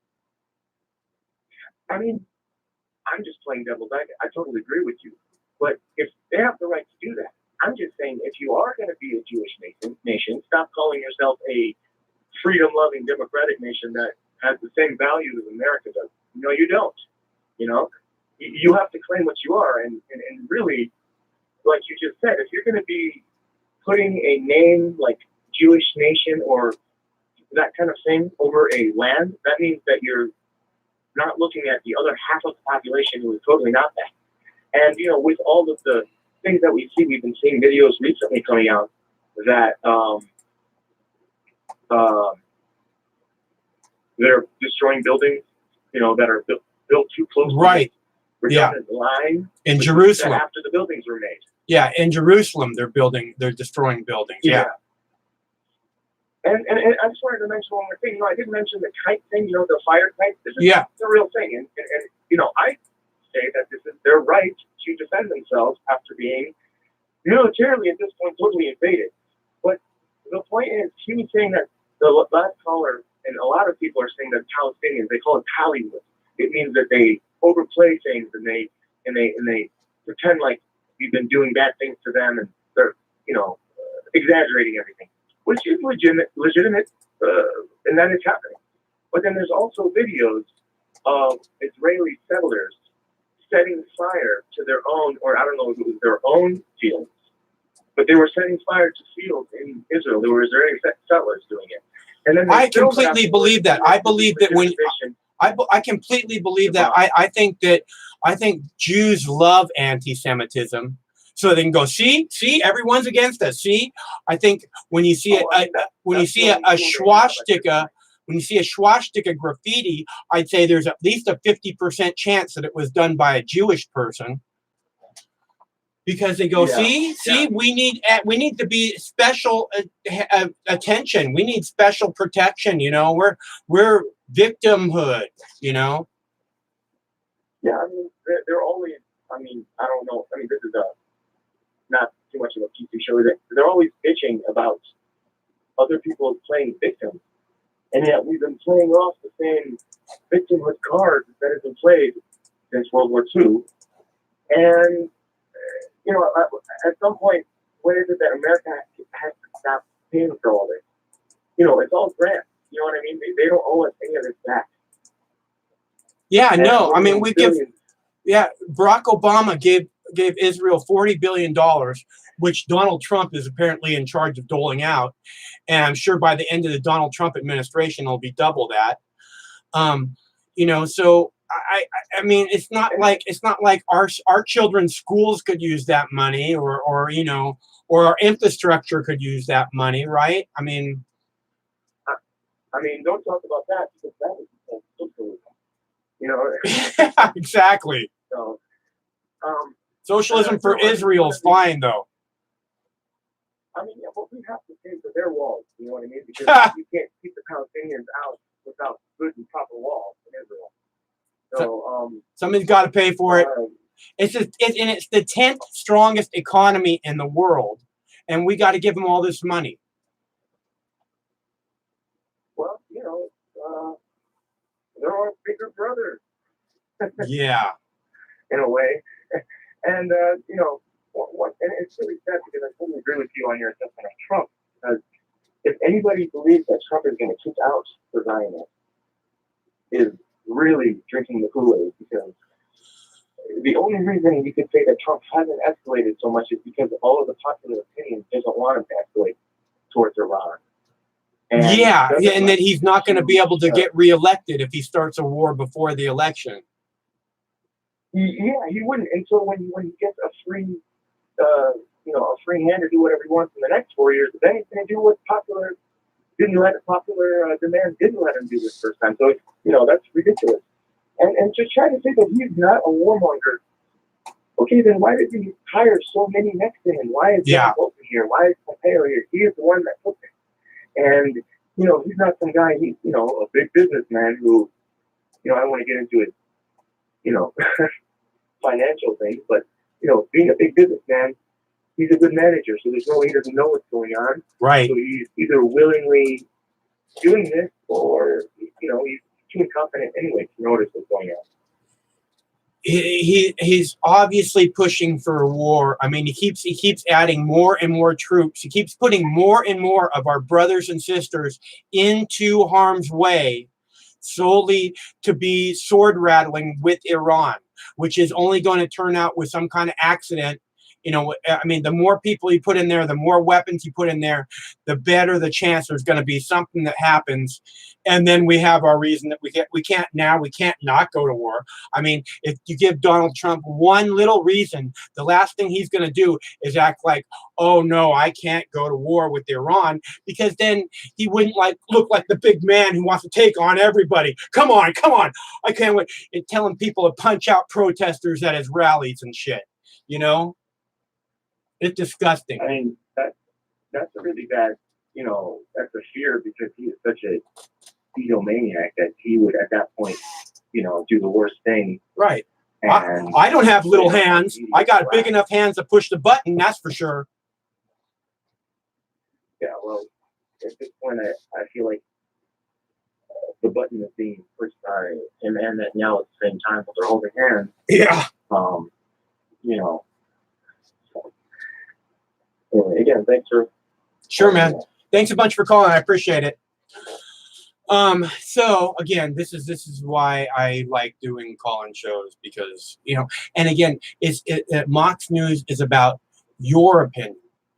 I mean, I'm just playing devil's advocate. I totally agree with you. But if they have the right to do that, I'm just saying if you are going to be a Jewish nation, stop calling yourself a freedom-loving democratic nation that has the same values as America does. No, you don't. You have to claim what you are. And really, like you just said, if you're going to be putting a name like Jewish nation or that kind of thing over a land, that means that you're not looking at the other half of the population who is totally not that. And, with all of the things that we see, we've been seeing videos recently coming out that they're destroying buildings, that are built too close Right. to the redundant line In Jerusalem. after the buildings were made. Yeah, in Jerusalem, they're destroying buildings. Yeah. And I just wanted to mention one more thing. I did mention the kite thing, the fire kite. This is Yeah. a real thing. And I say that this is their right to defend themselves after being militarily at this point totally invaded. But the point is, he was saying that the last caller, and a lot of people are saying that Palestinians, they call it Hollywood. It means that they overplay things and they pretend like you've been doing bad things to them and they're, exaggerating everything, which is legitimate, and that is happening. But then there's also videos of Israeli settlers setting fire to their own, or I don't know if it was their own fields, but they were setting fire to fields in Israel. There were Israeli settlers doing it. And then I completely believe that. I believe that when I completely believe that. I think Jews love anti-Semitism, so they can go, see, everyone's against us. See, I think when you see a swastika. When you see a swastika graffiti, I'd say there's at least a 50% chance that it was done by a Jewish person, because they go, see, we need to be special attention. We need special protection. We're victimhood. Yeah, I mean, they're always. I mean, I don't know. I mean, this is not too much of a PC show. They're always bitching about other people playing victims. And yet we've been playing off the same victimhood cards that have been played since World War II. And, at some point, when is it that America has to stop paying for all this? It's all grants. You know what I mean? They don't owe us any of this back. Yeah, And no. I mean, billions. Barack Obama gave Israel $40 billion, which Donald Trump is apparently in charge of doling out. And I'm sure by the end of the Donald Trump administration, it'll be double that. So I mean, it's not like our children's schools could use that money, or our infrastructure could use that money, right? I mean, don't talk about that, because that is socialism. Exactly. So, socialism for Israel is fine, though. I mean, but we have to pay for their walls. You know what I mean? Because you can't keep the Palestinians out without good and proper walls in Israel. So somebody's got to pay for it. It's the 10th strongest economy in the world, and we got to give them all this money. Well, they're our bigger brothers. Yeah. In a way, and and it's really sad, because I totally agree with you on your assessment of Trump. Because if anybody believes that Trump is going to kick out the Zionists, is really drinking the Kool-Aid, because the only reason you could say that Trump hasn't escalated so much is because all of the popular opinion doesn't want him to escalate towards Iran. And Yeah, doesn't and like that he's not going to be able to uh, get reelected if he starts a war before the election. Yeah, he wouldn't until when he gets a free, a free hand to do whatever he wants in the next 4 years. But then he's going to do what's popular. Popular demand didn't let him do this first time. So that's ridiculous. And just try to say that he's not a warmonger. Okay, then why did he hire so many next to him? Why is John Bolton here? Why is Pompeo here? He is the one that took him. And he's not some guy. He's a big businessman who I don't want to get into it. Financial things, but being a big businessman, he's a good manager. So there's no way he doesn't know what's going on. Right. So he's either willingly doing this, or he's too incompetent anyway to notice what's going on. He's obviously pushing for a war. I mean, he keeps adding more and more troops. He keeps putting more and more of our brothers and sisters into harm's way, solely to be sword rattling with Iran, which is only going to turn out with some kind of accident. I mean, the more people you put in there, the more weapons you put in there, the better the chance there's going to be something that happens. And then we have our reason that we can't not go to war. I mean, if you give Donald Trump one little reason, the last thing he's going to do is act like, oh no, I can't go to war with Iran, because then he wouldn't look like the big man who wants to take on everybody. Come on, I can't wait. And telling people to punch out protesters at his rallies and shit. It's disgusting. I mean, that's a really bad, that's a fear, because he is such a egomaniac that he would at that point, do the worst thing. Right. And I don't have little hands. I got big enough hands to push the button, that's for sure. Yeah, well, at this point, I feel like the button is being pushed by him and Netanyahu at the same time, but they're holding hands. Yeah. Anyway, again, thanks for. Sure, man. Thanks a bunch for calling. I appreciate it. So again, this is why I like doing call-in shows, because and again, Mox News is about your opinion.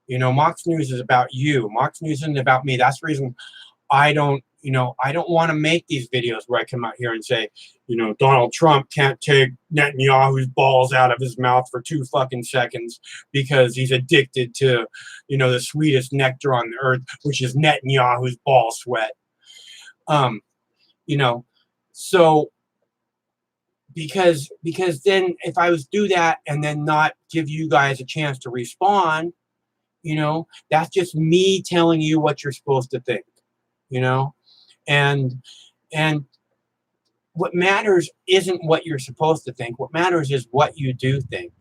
Mox News is about you. Mox News isn't about me. That's the reason I don't want to make these videos where I come out here and say, Donald Trump can't take Netanyahu's balls out of his mouth for 2 fucking seconds because he's addicted to, the sweetest nectar on the earth, which is Netanyahu's ball sweat. So because then if I was do that and then not give you guys a chance to respond, that's just me telling you what you're supposed to think, and what matters isn't what you're supposed to think. What matters is what you do think.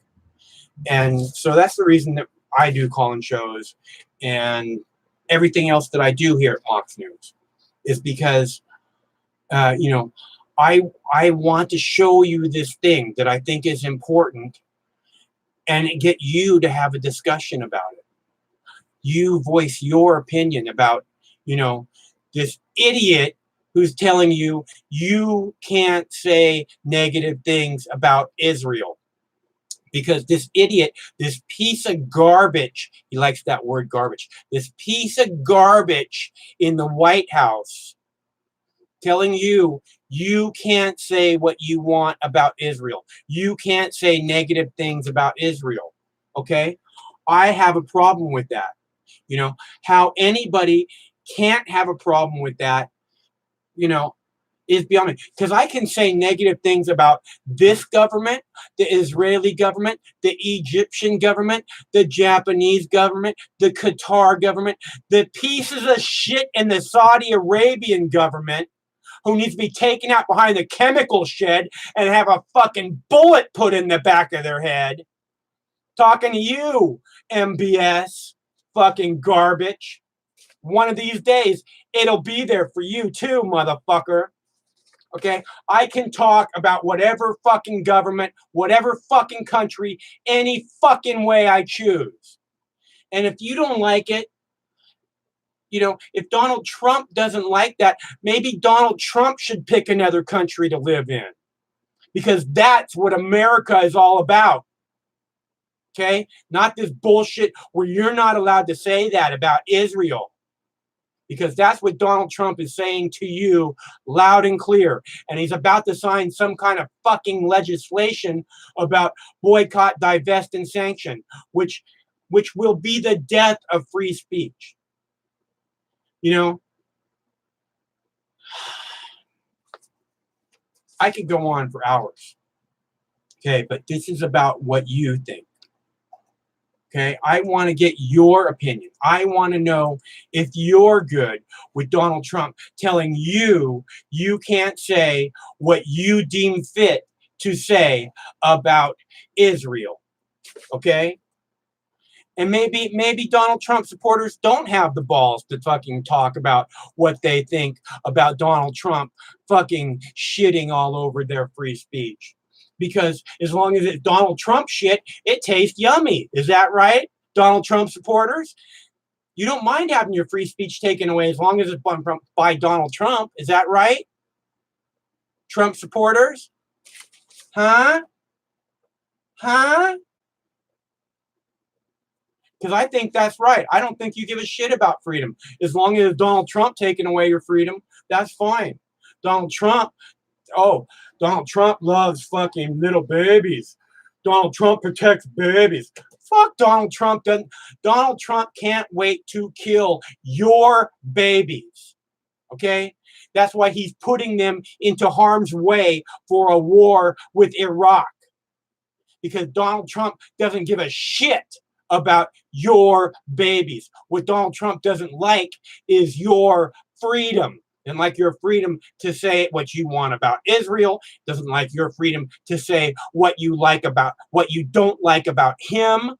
And so that's the reason that I do call-in shows and everything else that I do here at Mox News, is because, I want to show you this thing that I think is important and get you to have a discussion about it. You voice your opinion about, this idiot who's telling you you can't say negative things about Israel. Because this idiot, this piece of garbage, he likes that word garbage, this piece of garbage in the White House telling you you can't say what you want about Israel. You can't say negative things about Israel. Okay? I have a problem with that. How anybody can't have a problem with that, is beyond me. Because I can say negative things about this government, the Israeli government, the Egyptian government, the Japanese government, the Qatar government, the pieces of shit in the Saudi Arabian government who needs to be taken out behind the chemical shed and have a fucking bullet put in the back of their head. Talking to you, MBS, fucking garbage. One of these days, it'll be there for you too, motherfucker. Okay? I can talk about whatever fucking government, whatever fucking country, any fucking way I choose. And if you don't like it, if Donald Trump doesn't like that, maybe Donald Trump should pick another country to live in. Because that's what America is all about. Okay? Not this bullshit where you're not allowed to say that about Israel. because that's what Donald Trump is saying to you loud and clear. And he's about to sign some kind of fucking legislation about boycott, divest, and sanction, which will be the death of free speech. You know, I could go on for hours. Okay, but this is about what you think. Okay, I want to get your opinion. I want to know if you're good with Donald Trump telling you you can't say what you deem fit to say about Israel. Okay? And maybe Donald Trump supporters don't have the balls to fucking talk about what they think about Donald Trump fucking shitting all over their free speech. Because as long as it's Donald Trump shit, it tastes yummy. Is that right, Donald Trump supporters? You don't mind having your free speech taken away as long as it's by Donald Trump. Is that right, Trump supporters? Huh? Because I think that's right. I don't think you give a shit about freedom. As long as Donald Trump taking away your freedom, that's fine. Donald Trump loves fucking little babies. Donald Trump protects babies. Fuck Donald Trump. Donald Trump can't wait to kill your babies. Okay? That's why he's putting them into harm's way for a war with Iraq. Because Donald Trump doesn't give a shit about your babies. What Donald Trump doesn't like is your freedom. And like your freedom to say what you want about Israel, doesn't like your freedom to say what you don't like about him.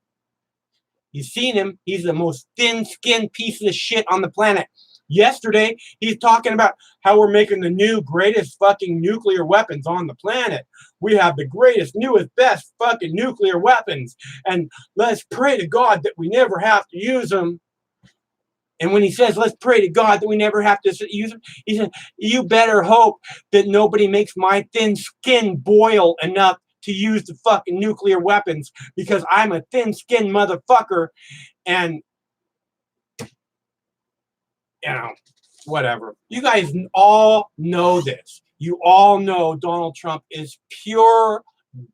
You've seen him. He's the most thin-skinned piece of shit on the planet. Yesterday, he's talking about how we're making the new greatest fucking nuclear weapons on the planet. We have the greatest, newest, best fucking nuclear weapons. And let's pray to God that we never have to use them. And when he says, let's pray to God that we never have to use them, he said, you better hope that nobody makes my thin skin boil enough to use the fucking nuclear weapons, because I'm a thin-skinned motherfucker. And you know, whatever. You guys all know this. You all know Donald Trump is pure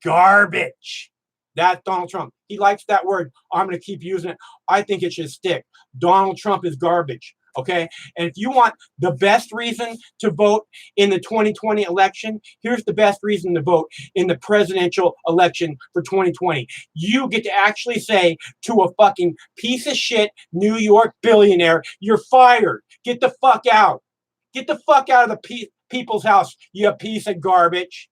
garbage. That's Donald Trump. He likes that word. I'm going to keep using it. I think it should stick. Donald Trump is garbage. Okay? And if you want the best reason to vote in the 2020 election, here's the best reason to vote in the presidential election for 2020. You get to actually say to a fucking piece of shit New York billionaire, you're fired. Get the fuck out. Get the fuck out of the people's house, you piece of garbage.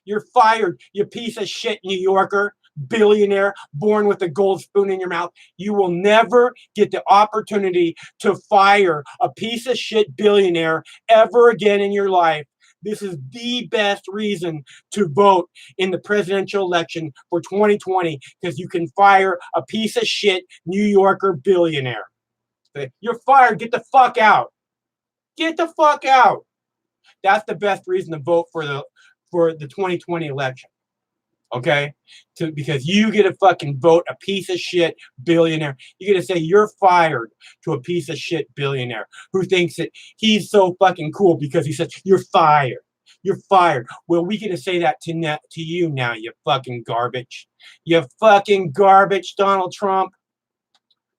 You're fired, you piece of shit New Yorker. Billionaire born with a gold spoon in your mouth. You will never get the opportunity to fire a piece of shit billionaire ever again in your life. This is the best reason to vote in the presidential election for 2020, because you can fire a piece of shit New Yorker billionaire. You're fired. Get the fuck out. Get the fuck out. That's the best reason to vote for the 2020 election. Okay? Because you get to fucking vote a piece of shit billionaire. You get to say you're fired to a piece of shit billionaire who thinks that he's so fucking cool because he says, you're fired. You're fired. Well, we get to say that to you now, you fucking garbage. You fucking garbage, Donald Trump.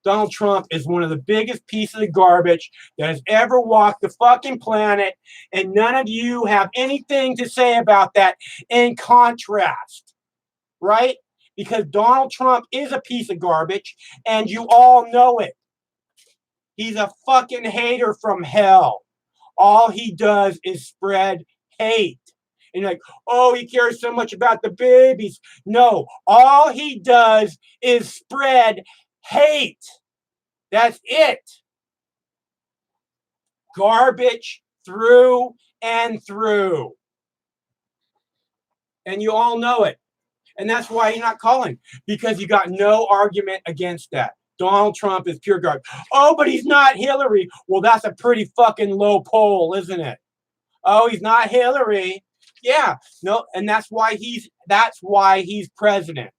Donald Trump is one of the biggest pieces of garbage that has ever walked the fucking planet, and none of you have anything to say about that in contrast, right? Because Donald Trump is a piece of garbage, and you all know it. He's a fucking hater from hell. All he does is spread hate. And you're like, oh, he cares so much about the babies. No, all he does is spread hate. That's it. Garbage through and through. And you all know it. And that's why you're not calling, because you got no argument against that. Donald Trump is pure garbage. Oh, but he's not Hillary. Well, that's a pretty fucking low poll, isn't it? Oh, he's not Hillary. Yeah, no, and that's why he's president.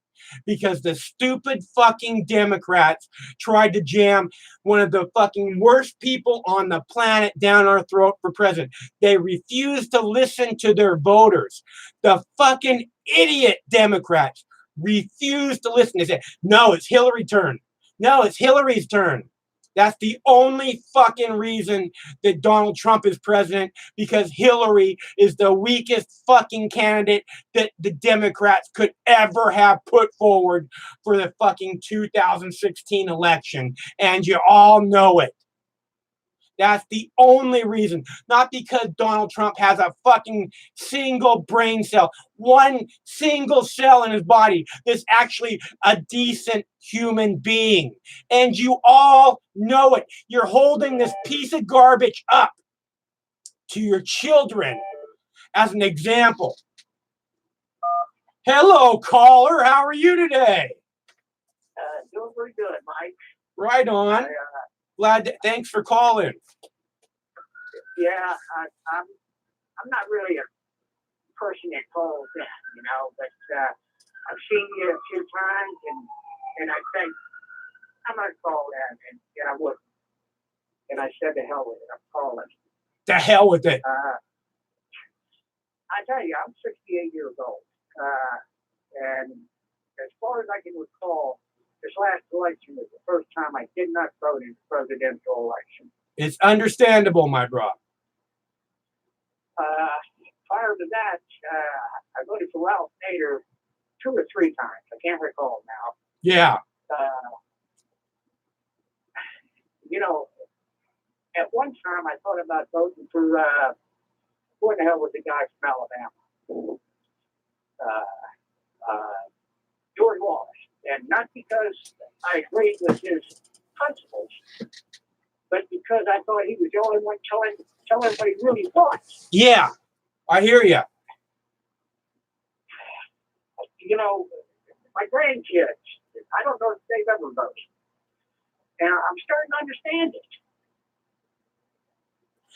because the stupid fucking Democrats tried to jam one of the fucking worst people on the planet down our throat for president. They refused to listen to their voters. The fucking idiot Democrats refused to listen. They said, no, it's Hillary's turn. No, it's Hillary's turn. That's the only fucking reason that Donald Trump is president, because Hillary is the weakest fucking candidate that the Democrats could ever have put forward for the fucking 2016 election. And you all know it. That's the only reason. Not because Donald Trump has a fucking single brain cell, one single cell in his body that's actually a decent human being. And you all know it. You're holding this piece of garbage up to your children as an example. Hello, caller. How are you today? Doing pretty good, Mike. Right on. Thanks for calling. Yeah, I'm not really a person that calls in, but I've seen you a few times, and I think I'm gonna call in, and I wouldn't. And I said, to hell with it, I'm calling. The hell with it. I tell you, I'm 68 years old, and as far as I can recall, this last election was the first time I did not vote in the presidential election. It's understandable, my bro. Prior to that, I voted for Ralph Nader 2 or 3 times. I can't recall now. Yeah. At one time I thought about voting for who the hell was the guy from Alabama? George Wallace. And not because I agreed with his principles, but because I thought he was the only one telling what he really thought. Yeah, I hear you. My grandkids, I don't know if they've ever voted. And I'm starting to understand it.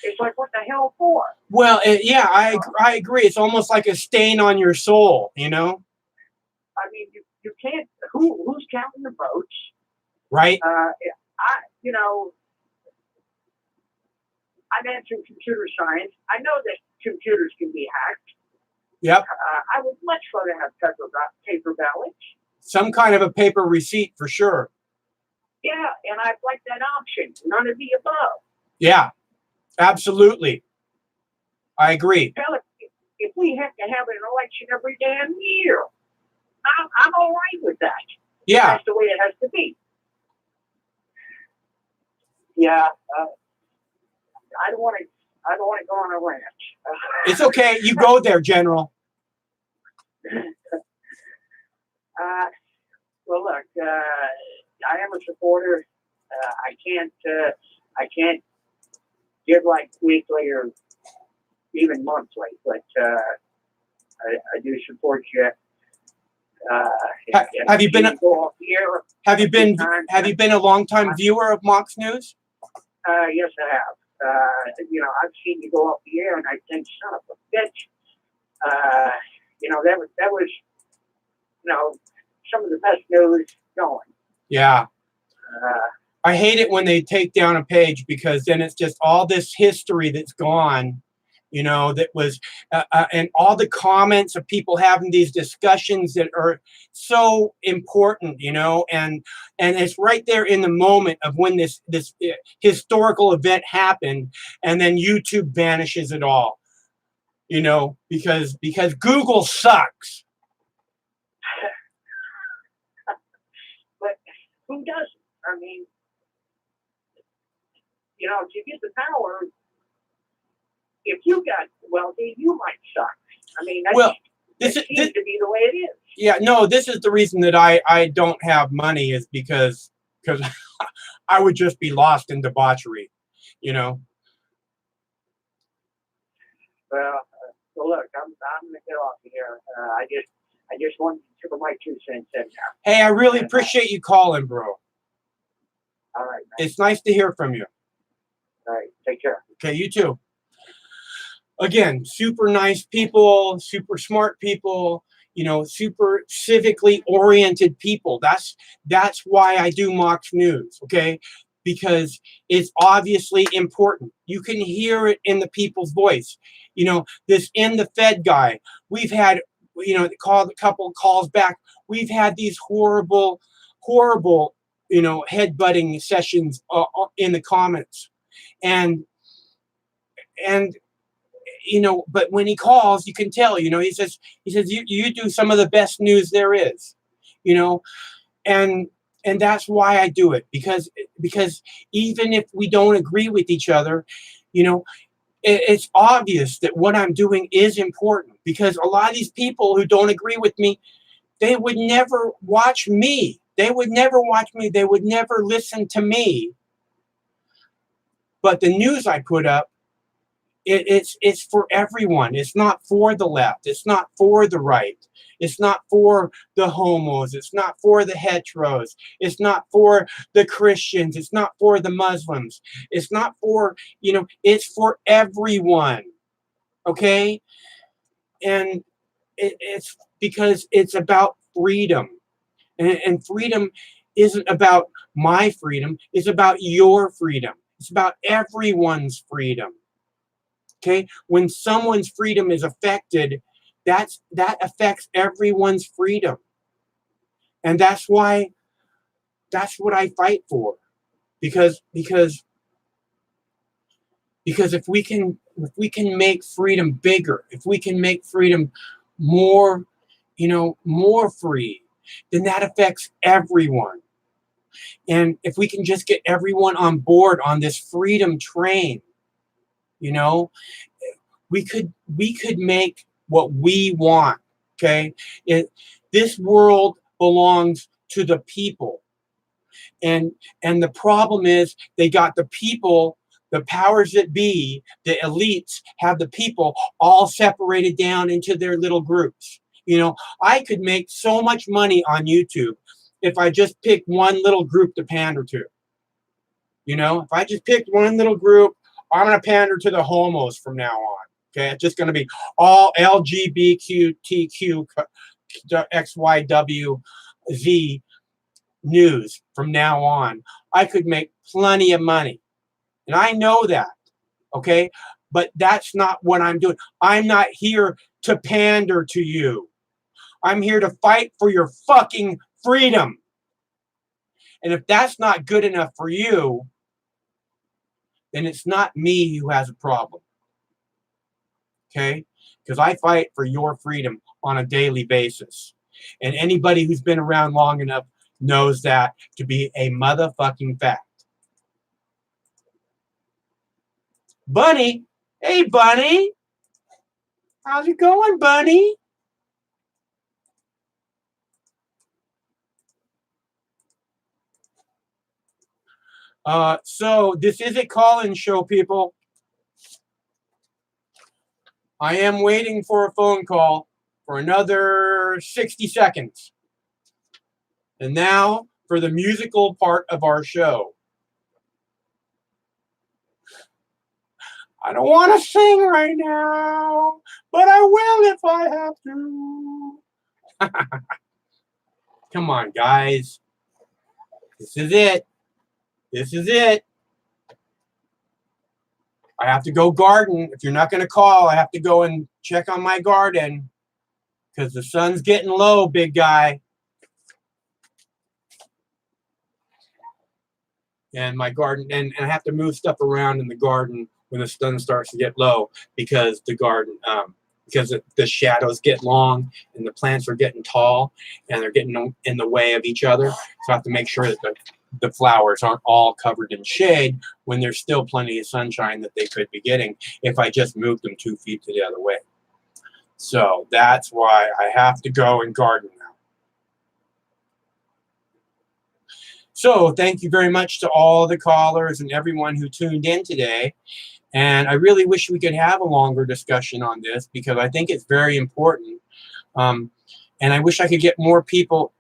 It's like, what the hell for? Well, yeah, I agree. It's almost like a stain on your soul, I mean, you can't, who's counting the votes? Right? I'm into computer science. I know that computers can be hacked. Yep. I would much rather have paper ballots. Some kind of a paper receipt for sure. Yeah, and I'd like that option. None of the above. Yeah, absolutely. I agree. Hell, if we have to have an election every damn year, I'm all right with that. Yeah. That's the way it has to be. Yeah. I don't want to go on a ranch. It's okay. You go there, General. Well, look, I am a supporter. I can't give like weekly or even monthly, but I do support you. Have you been Have you been a longtime viewer of Mox News? Yes, I have. I've seen you go off the air, and I think, son of a bitch. That was some of the best news going. Yeah. I hate it when they take down a page, because then it's just all this history that's gone, that was, and all the comments of people having these discussions that are so important, and it's right there in the moment of when this historical event happened, and then YouTube vanishes it all, because Google sucks. But who doesn't? I mean, if you get the power, if you got wealthy, you might suck. I mean, that seems to be the way it is. Yeah, no, this is the reason that I don't have money, is because I would just be lost in debauchery, Well, look, I'm gonna get off here. I just wanted to put my 2 cents in there. Hey, I really appreciate you calling, bro. All right, man. It's nice to hear from you. All right, take care. Okay, you too. Again, super nice people, super smart people. super civically oriented people. That's why I do Mox News, okay? Because it's obviously important. You can hear it in the people's voice. This In the Fed guy, we've had, called a couple calls back. We've had these horrible, headbutting sessions in the comments. And but when he calls, you can tell, he says, you do some of the best news there is, and that's why I do it, because even if we don't agree with each other, it's obvious that what I'm doing is important, because a lot of these people who don't agree with me, they would never watch me. They would never listen to me. But the news I put up, it's for everyone. It's not for the left. It's not for the right. It's not for the homos. It's not for the heteros. It's not for the Christians. It's not for the Muslims. It's not for, it's for everyone. Okay? And it's because it's about freedom. And freedom isn't about my freedom. It's about your freedom. It's about everyone's freedom. Okay, when someone's freedom is affected, that affects everyone's freedom, and that's what I fight for, because if we can make freedom bigger, if we can make freedom more, more free, then that affects everyone. And if we can just get everyone on board on this freedom train, we could make what we want. Okay, this world belongs to the people, and the problem is they got the people, the powers that be, the elites have the people all separated down into their little groups. I could make so much money on YouTube if I just picked one little group to pander to. If I just picked one little group, I'm going to pander to the homos from now on. Okay, it's just going to be all LGBTQ XYWZ news from now on. I could make plenty of money, and I know that. Okay, but that's not what I'm doing. I'm not here to pander to you. I'm here to fight for your fucking freedom. And if that's not good enough for you, then it's not me who has a problem. Okay? Because I fight for your freedom on a daily basis. And anybody who's been around long enough knows that to be a motherfucking fact. Bunny? Hey, Bunny. How's it going, Bunny? So this is a call-in show, people. I am waiting for a phone call for another 60 seconds. And now for the musical part of our show. I don't want to sing right now, but I will if I have to. Come on, guys. This is it. This is it. I have to go garden. If you're not going to call, I have to go and check on my garden because the sun's getting low, big guy. And my garden, and I have to move stuff around in the garden when the sun starts to get low because the garden, because the shadows get long and the plants are getting tall and they're getting in the way of each other. So I have to make sure that the flowers aren't all covered in shade when there's still plenty of sunshine that they could be getting if I just moved them 2 feet to the other way. So that's why I have to go and garden now. So thank you very much to all the callers and everyone who tuned in today. And I really wish we could have a longer discussion on this because I think it's very important. And I wish I could get more people,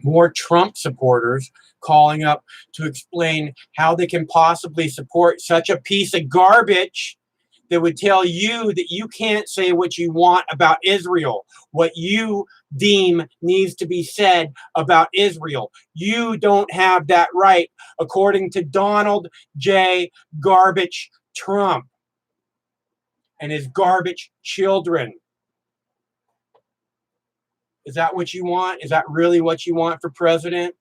more Trump supporters calling up to explain how they can possibly support such a piece of garbage that would tell you that you can't say what you want about Israel, what you deem needs to be said about Israel. You don't have that right, according to Donald J. Garbage Trump and his garbage children. Is that what you want? Is that really what you want for president?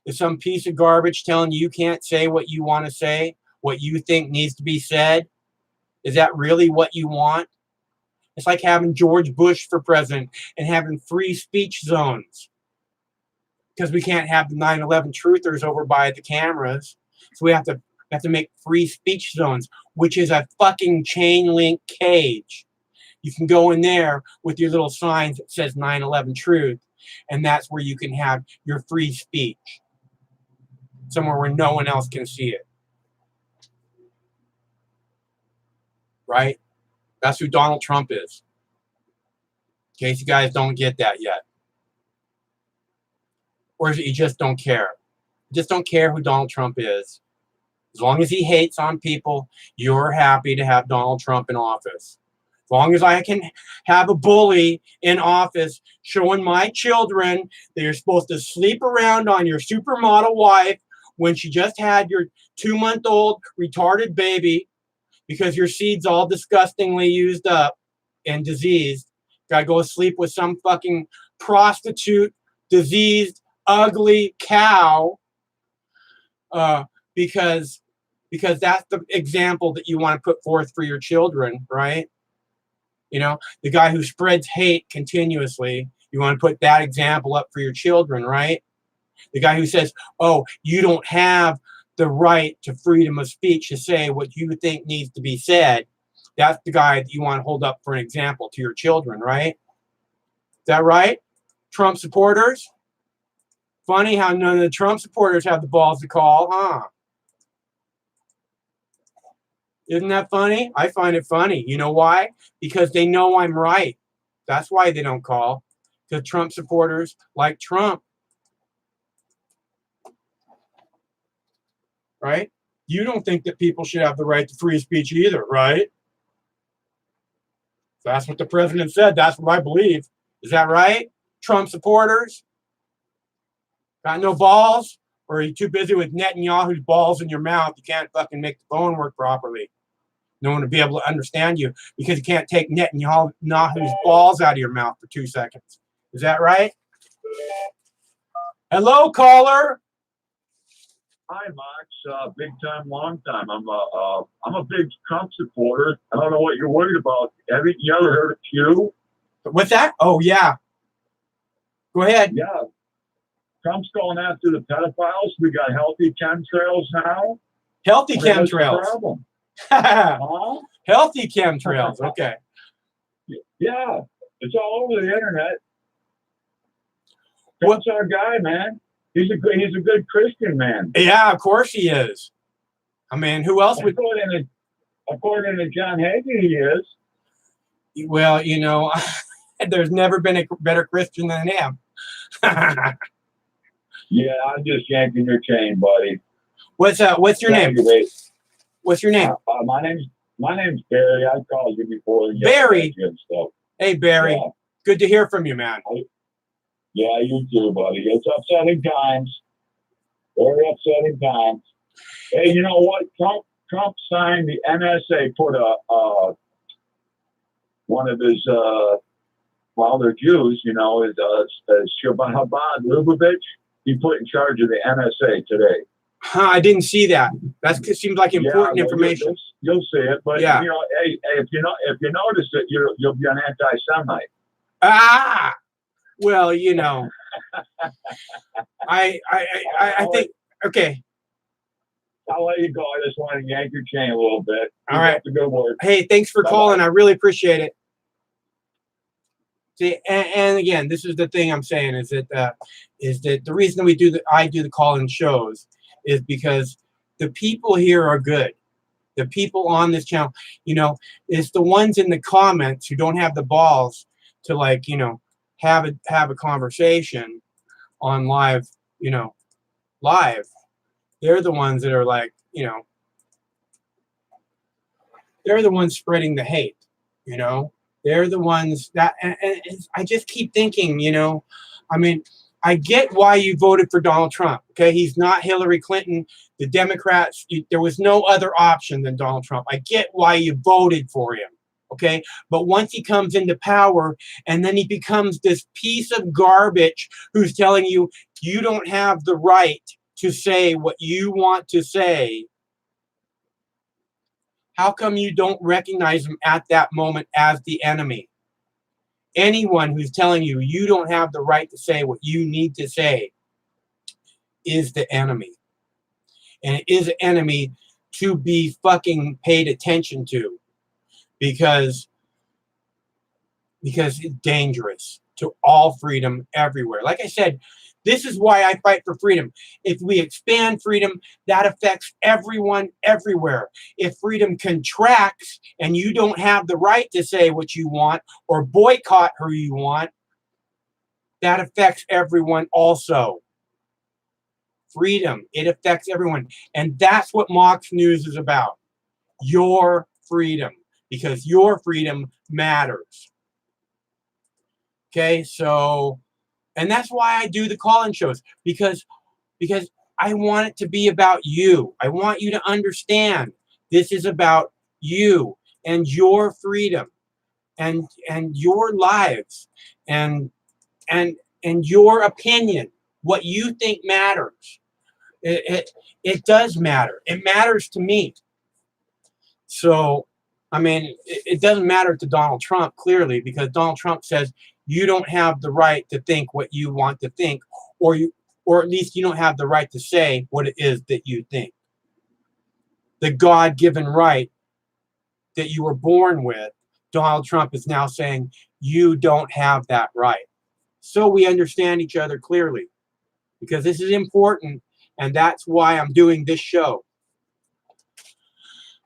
Is some piece of garbage telling you can't say what you want to say, what you think needs to be said? Is that really what you want? It's like having George Bush for president and having free speech zones. Because we can't have the 9/11 truthers over by the cameras. So we have to make free speech zones, which is a fucking chain link cage. You can go in there with your little signs that says 9/11 truth, and that's where you can have your free speech. Somewhere where no one else can see it. Right? That's who Donald Trump is. In case you guys don't get that yet. Or is it you just don't care? You just don't care who Donald Trump is. As long as he hates on people, you're happy to have Donald Trump in office. As long as I can have a bully in office showing my children that you're supposed to sleep around on your supermodel wife when she just had your 2-month-old retarded baby because your seed's all disgustingly used up and diseased. Gotta go sleep with some fucking prostitute, diseased, ugly cow because that's the example that you want to put forth for your children, right? You know, the guy who spreads hate continuously, you want to put that example up for your children, right? The guy who says, oh, you don't have the right to freedom of speech to say what you think needs to be said. That's the guy that you want to hold up for an example to your children, right? Is that right? Trump supporters? Funny how none of the Trump supporters have the balls to call, huh? Isn't that funny? I find it funny. You know why? Because they know I'm right. That's why they don't call. Because Trump supporters like Trump. Right? You don't think that people should have the right to free speech either, right? That's what the president said. That's what I believe. Is that right? Trump supporters? Got no balls? Or are you too busy with Netanyahu's balls in your mouth? You can't fucking make the phone work properly. No one will be able to understand you because you can't take Netanyahu's balls out of your mouth for 2 seconds. Is that right? Hello, caller. Hi, Max. Big time, long time. I'm a big Trump supporter. I don't know what you're worried about. Haven't you ever heard of Q? What's that? Oh, yeah. Go ahead. Yeah. Trump's going after the pedophiles. We got healthy chemtrails now. Healthy I mean, what's the chemtrails. problem? Huh? Healthy chemtrails. Okay. Yeah. It's all over the internet. Trump's our guy, man. He's a good Christian man. Yeah, of course he is. I mean, who else would? According to John Hagee, he is. Well, you know, there's never been a better Christian than him. Yeah, I'm just yanking your chain, buddy. What's your name? What's your name? My name's Barry. I've called you before. Barry. And stuff. Hey, Barry. Yeah. Good to hear from you, man. Yeah, you too, buddy. It's upsetting times. Very upsetting times. Hey, you know what? Trump signed the NSA, put one of his, well, they're Jews, you know, is Chabad Lubavitch. He put in charge of the NSA today. Huh, I didn't see that. That seems like important well, information. You'll see it, but Yeah. you know, hey, if you notice it, you'll be an anti-Semite. Ah, well, you know, I think okay. I'll let you go. I just want to yank your chain a little bit. All right. Good work. Hey, thanks for Bye-bye. calling. I really appreciate it. See, and again, this is the thing I'm saying is that the reason I do the call-in shows is because the people here are good. The people on this channel, you know, it's the ones in the comments who don't have the balls to, like, you know, have a conversation on live, you know, live. They're the ones that are like, you know, they're the ones spreading the hate, you know? They're the ones that, and I just keep thinking, you know, I mean, I get why you voted for Donald Trump, okay? He's not Hillary Clinton. The Democrats, there was no other option than Donald Trump. I get why you voted for him, okay? But once he comes into power and then he becomes this piece of garbage who's telling you, you don't have the right to say what you want to say, how come you don't recognize him at that moment as the enemy? Anyone who's telling you you don't have the right to say what you need to say is the enemy. And it is an enemy to be fucking paid attention to because it's dangerous to all freedom everywhere. Like I said, this is why I fight for freedom. If we expand freedom, that affects everyone everywhere. If freedom contracts and you don't have the right to say what you want or boycott who you want, that affects everyone also. Freedom, it affects everyone. And that's what Mox News is about. Your freedom, because your freedom matters. Okay, so, and that's why I do the call-in shows, because I want it to be about you. I want you to understand this is about you and your freedom and your lives and your opinion. What you think matters. It does matter. It matters to me. So, I mean, it doesn't matter to Donald Trump, clearly, because Donald Trump says you don't have the right to think what you want to think, or at least you don't have the right to say what it is that you think. The God-given right that you were born with, Donald Trump is now saying you don't have that right. So we understand each other clearly, because this is important, and that's why I'm doing this show.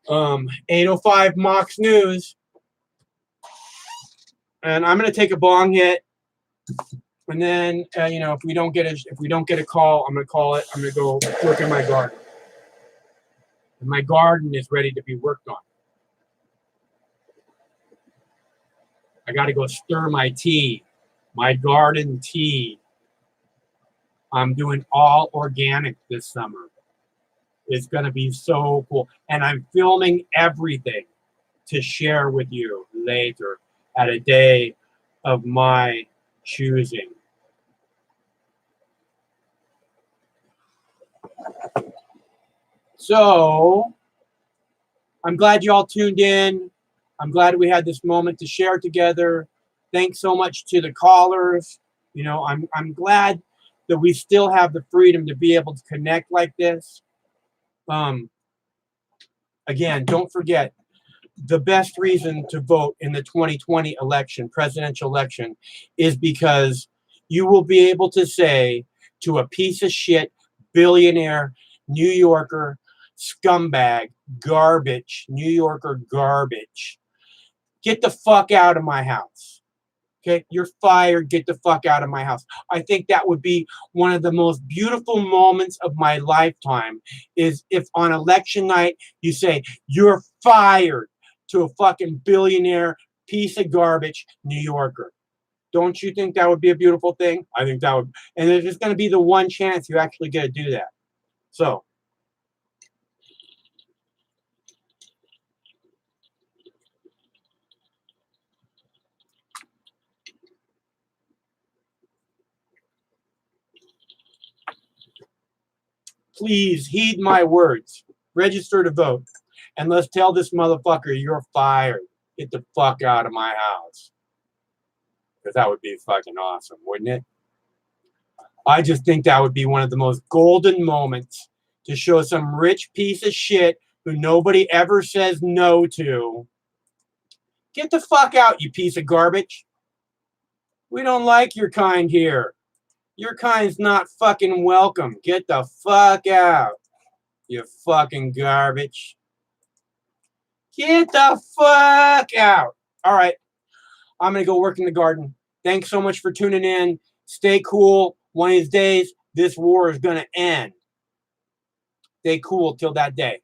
805 Mox News. And I'm going to take a bong hit, and then you know, if we don't get a call, I'm going to call it. I'm going to go work in my garden. And my garden is ready to be worked on. I got to go stir my tea, my garden tea. I'm doing all organic this summer. It's going to be so cool. And I'm filming everything to share with you later at a day of my choosing. So, I'm glad you all tuned in. I'm glad we had this moment to share together. Thanks so much to the callers. You know, I'm glad that we still have the freedom to be able to connect like this. Again, don't forget, the best reason to vote in the 2020 election, presidential election, is because you will be able to say to a piece of shit, billionaire, New Yorker, scumbag, garbage, New Yorker garbage, get the fuck out of my house. Okay, you're fired. Get the fuck out of my house. I think that would be one of the most beautiful moments of my lifetime, is if on election night you say, you're fired, to a fucking billionaire piece of garbage New Yorker. Don't you think that would be a beautiful thing? I think that would, and there's just going to be the one chance you actually get to do that. So, please heed my words. Register to vote. And let's tell this motherfucker you're fired. Get the fuck out of my house. Because that would be fucking awesome, wouldn't it? I just think that would be one of the most golden moments to show some rich piece of shit who nobody ever says no to. Get the fuck out, you piece of garbage. We don't like your kind here. Your kind's not fucking welcome. Get the fuck out, you fucking garbage. Get the fuck out. All right. I'm going to go work in the garden. Thanks so much for tuning in. Stay cool. One of these days, this war is going to end. Stay cool till that day.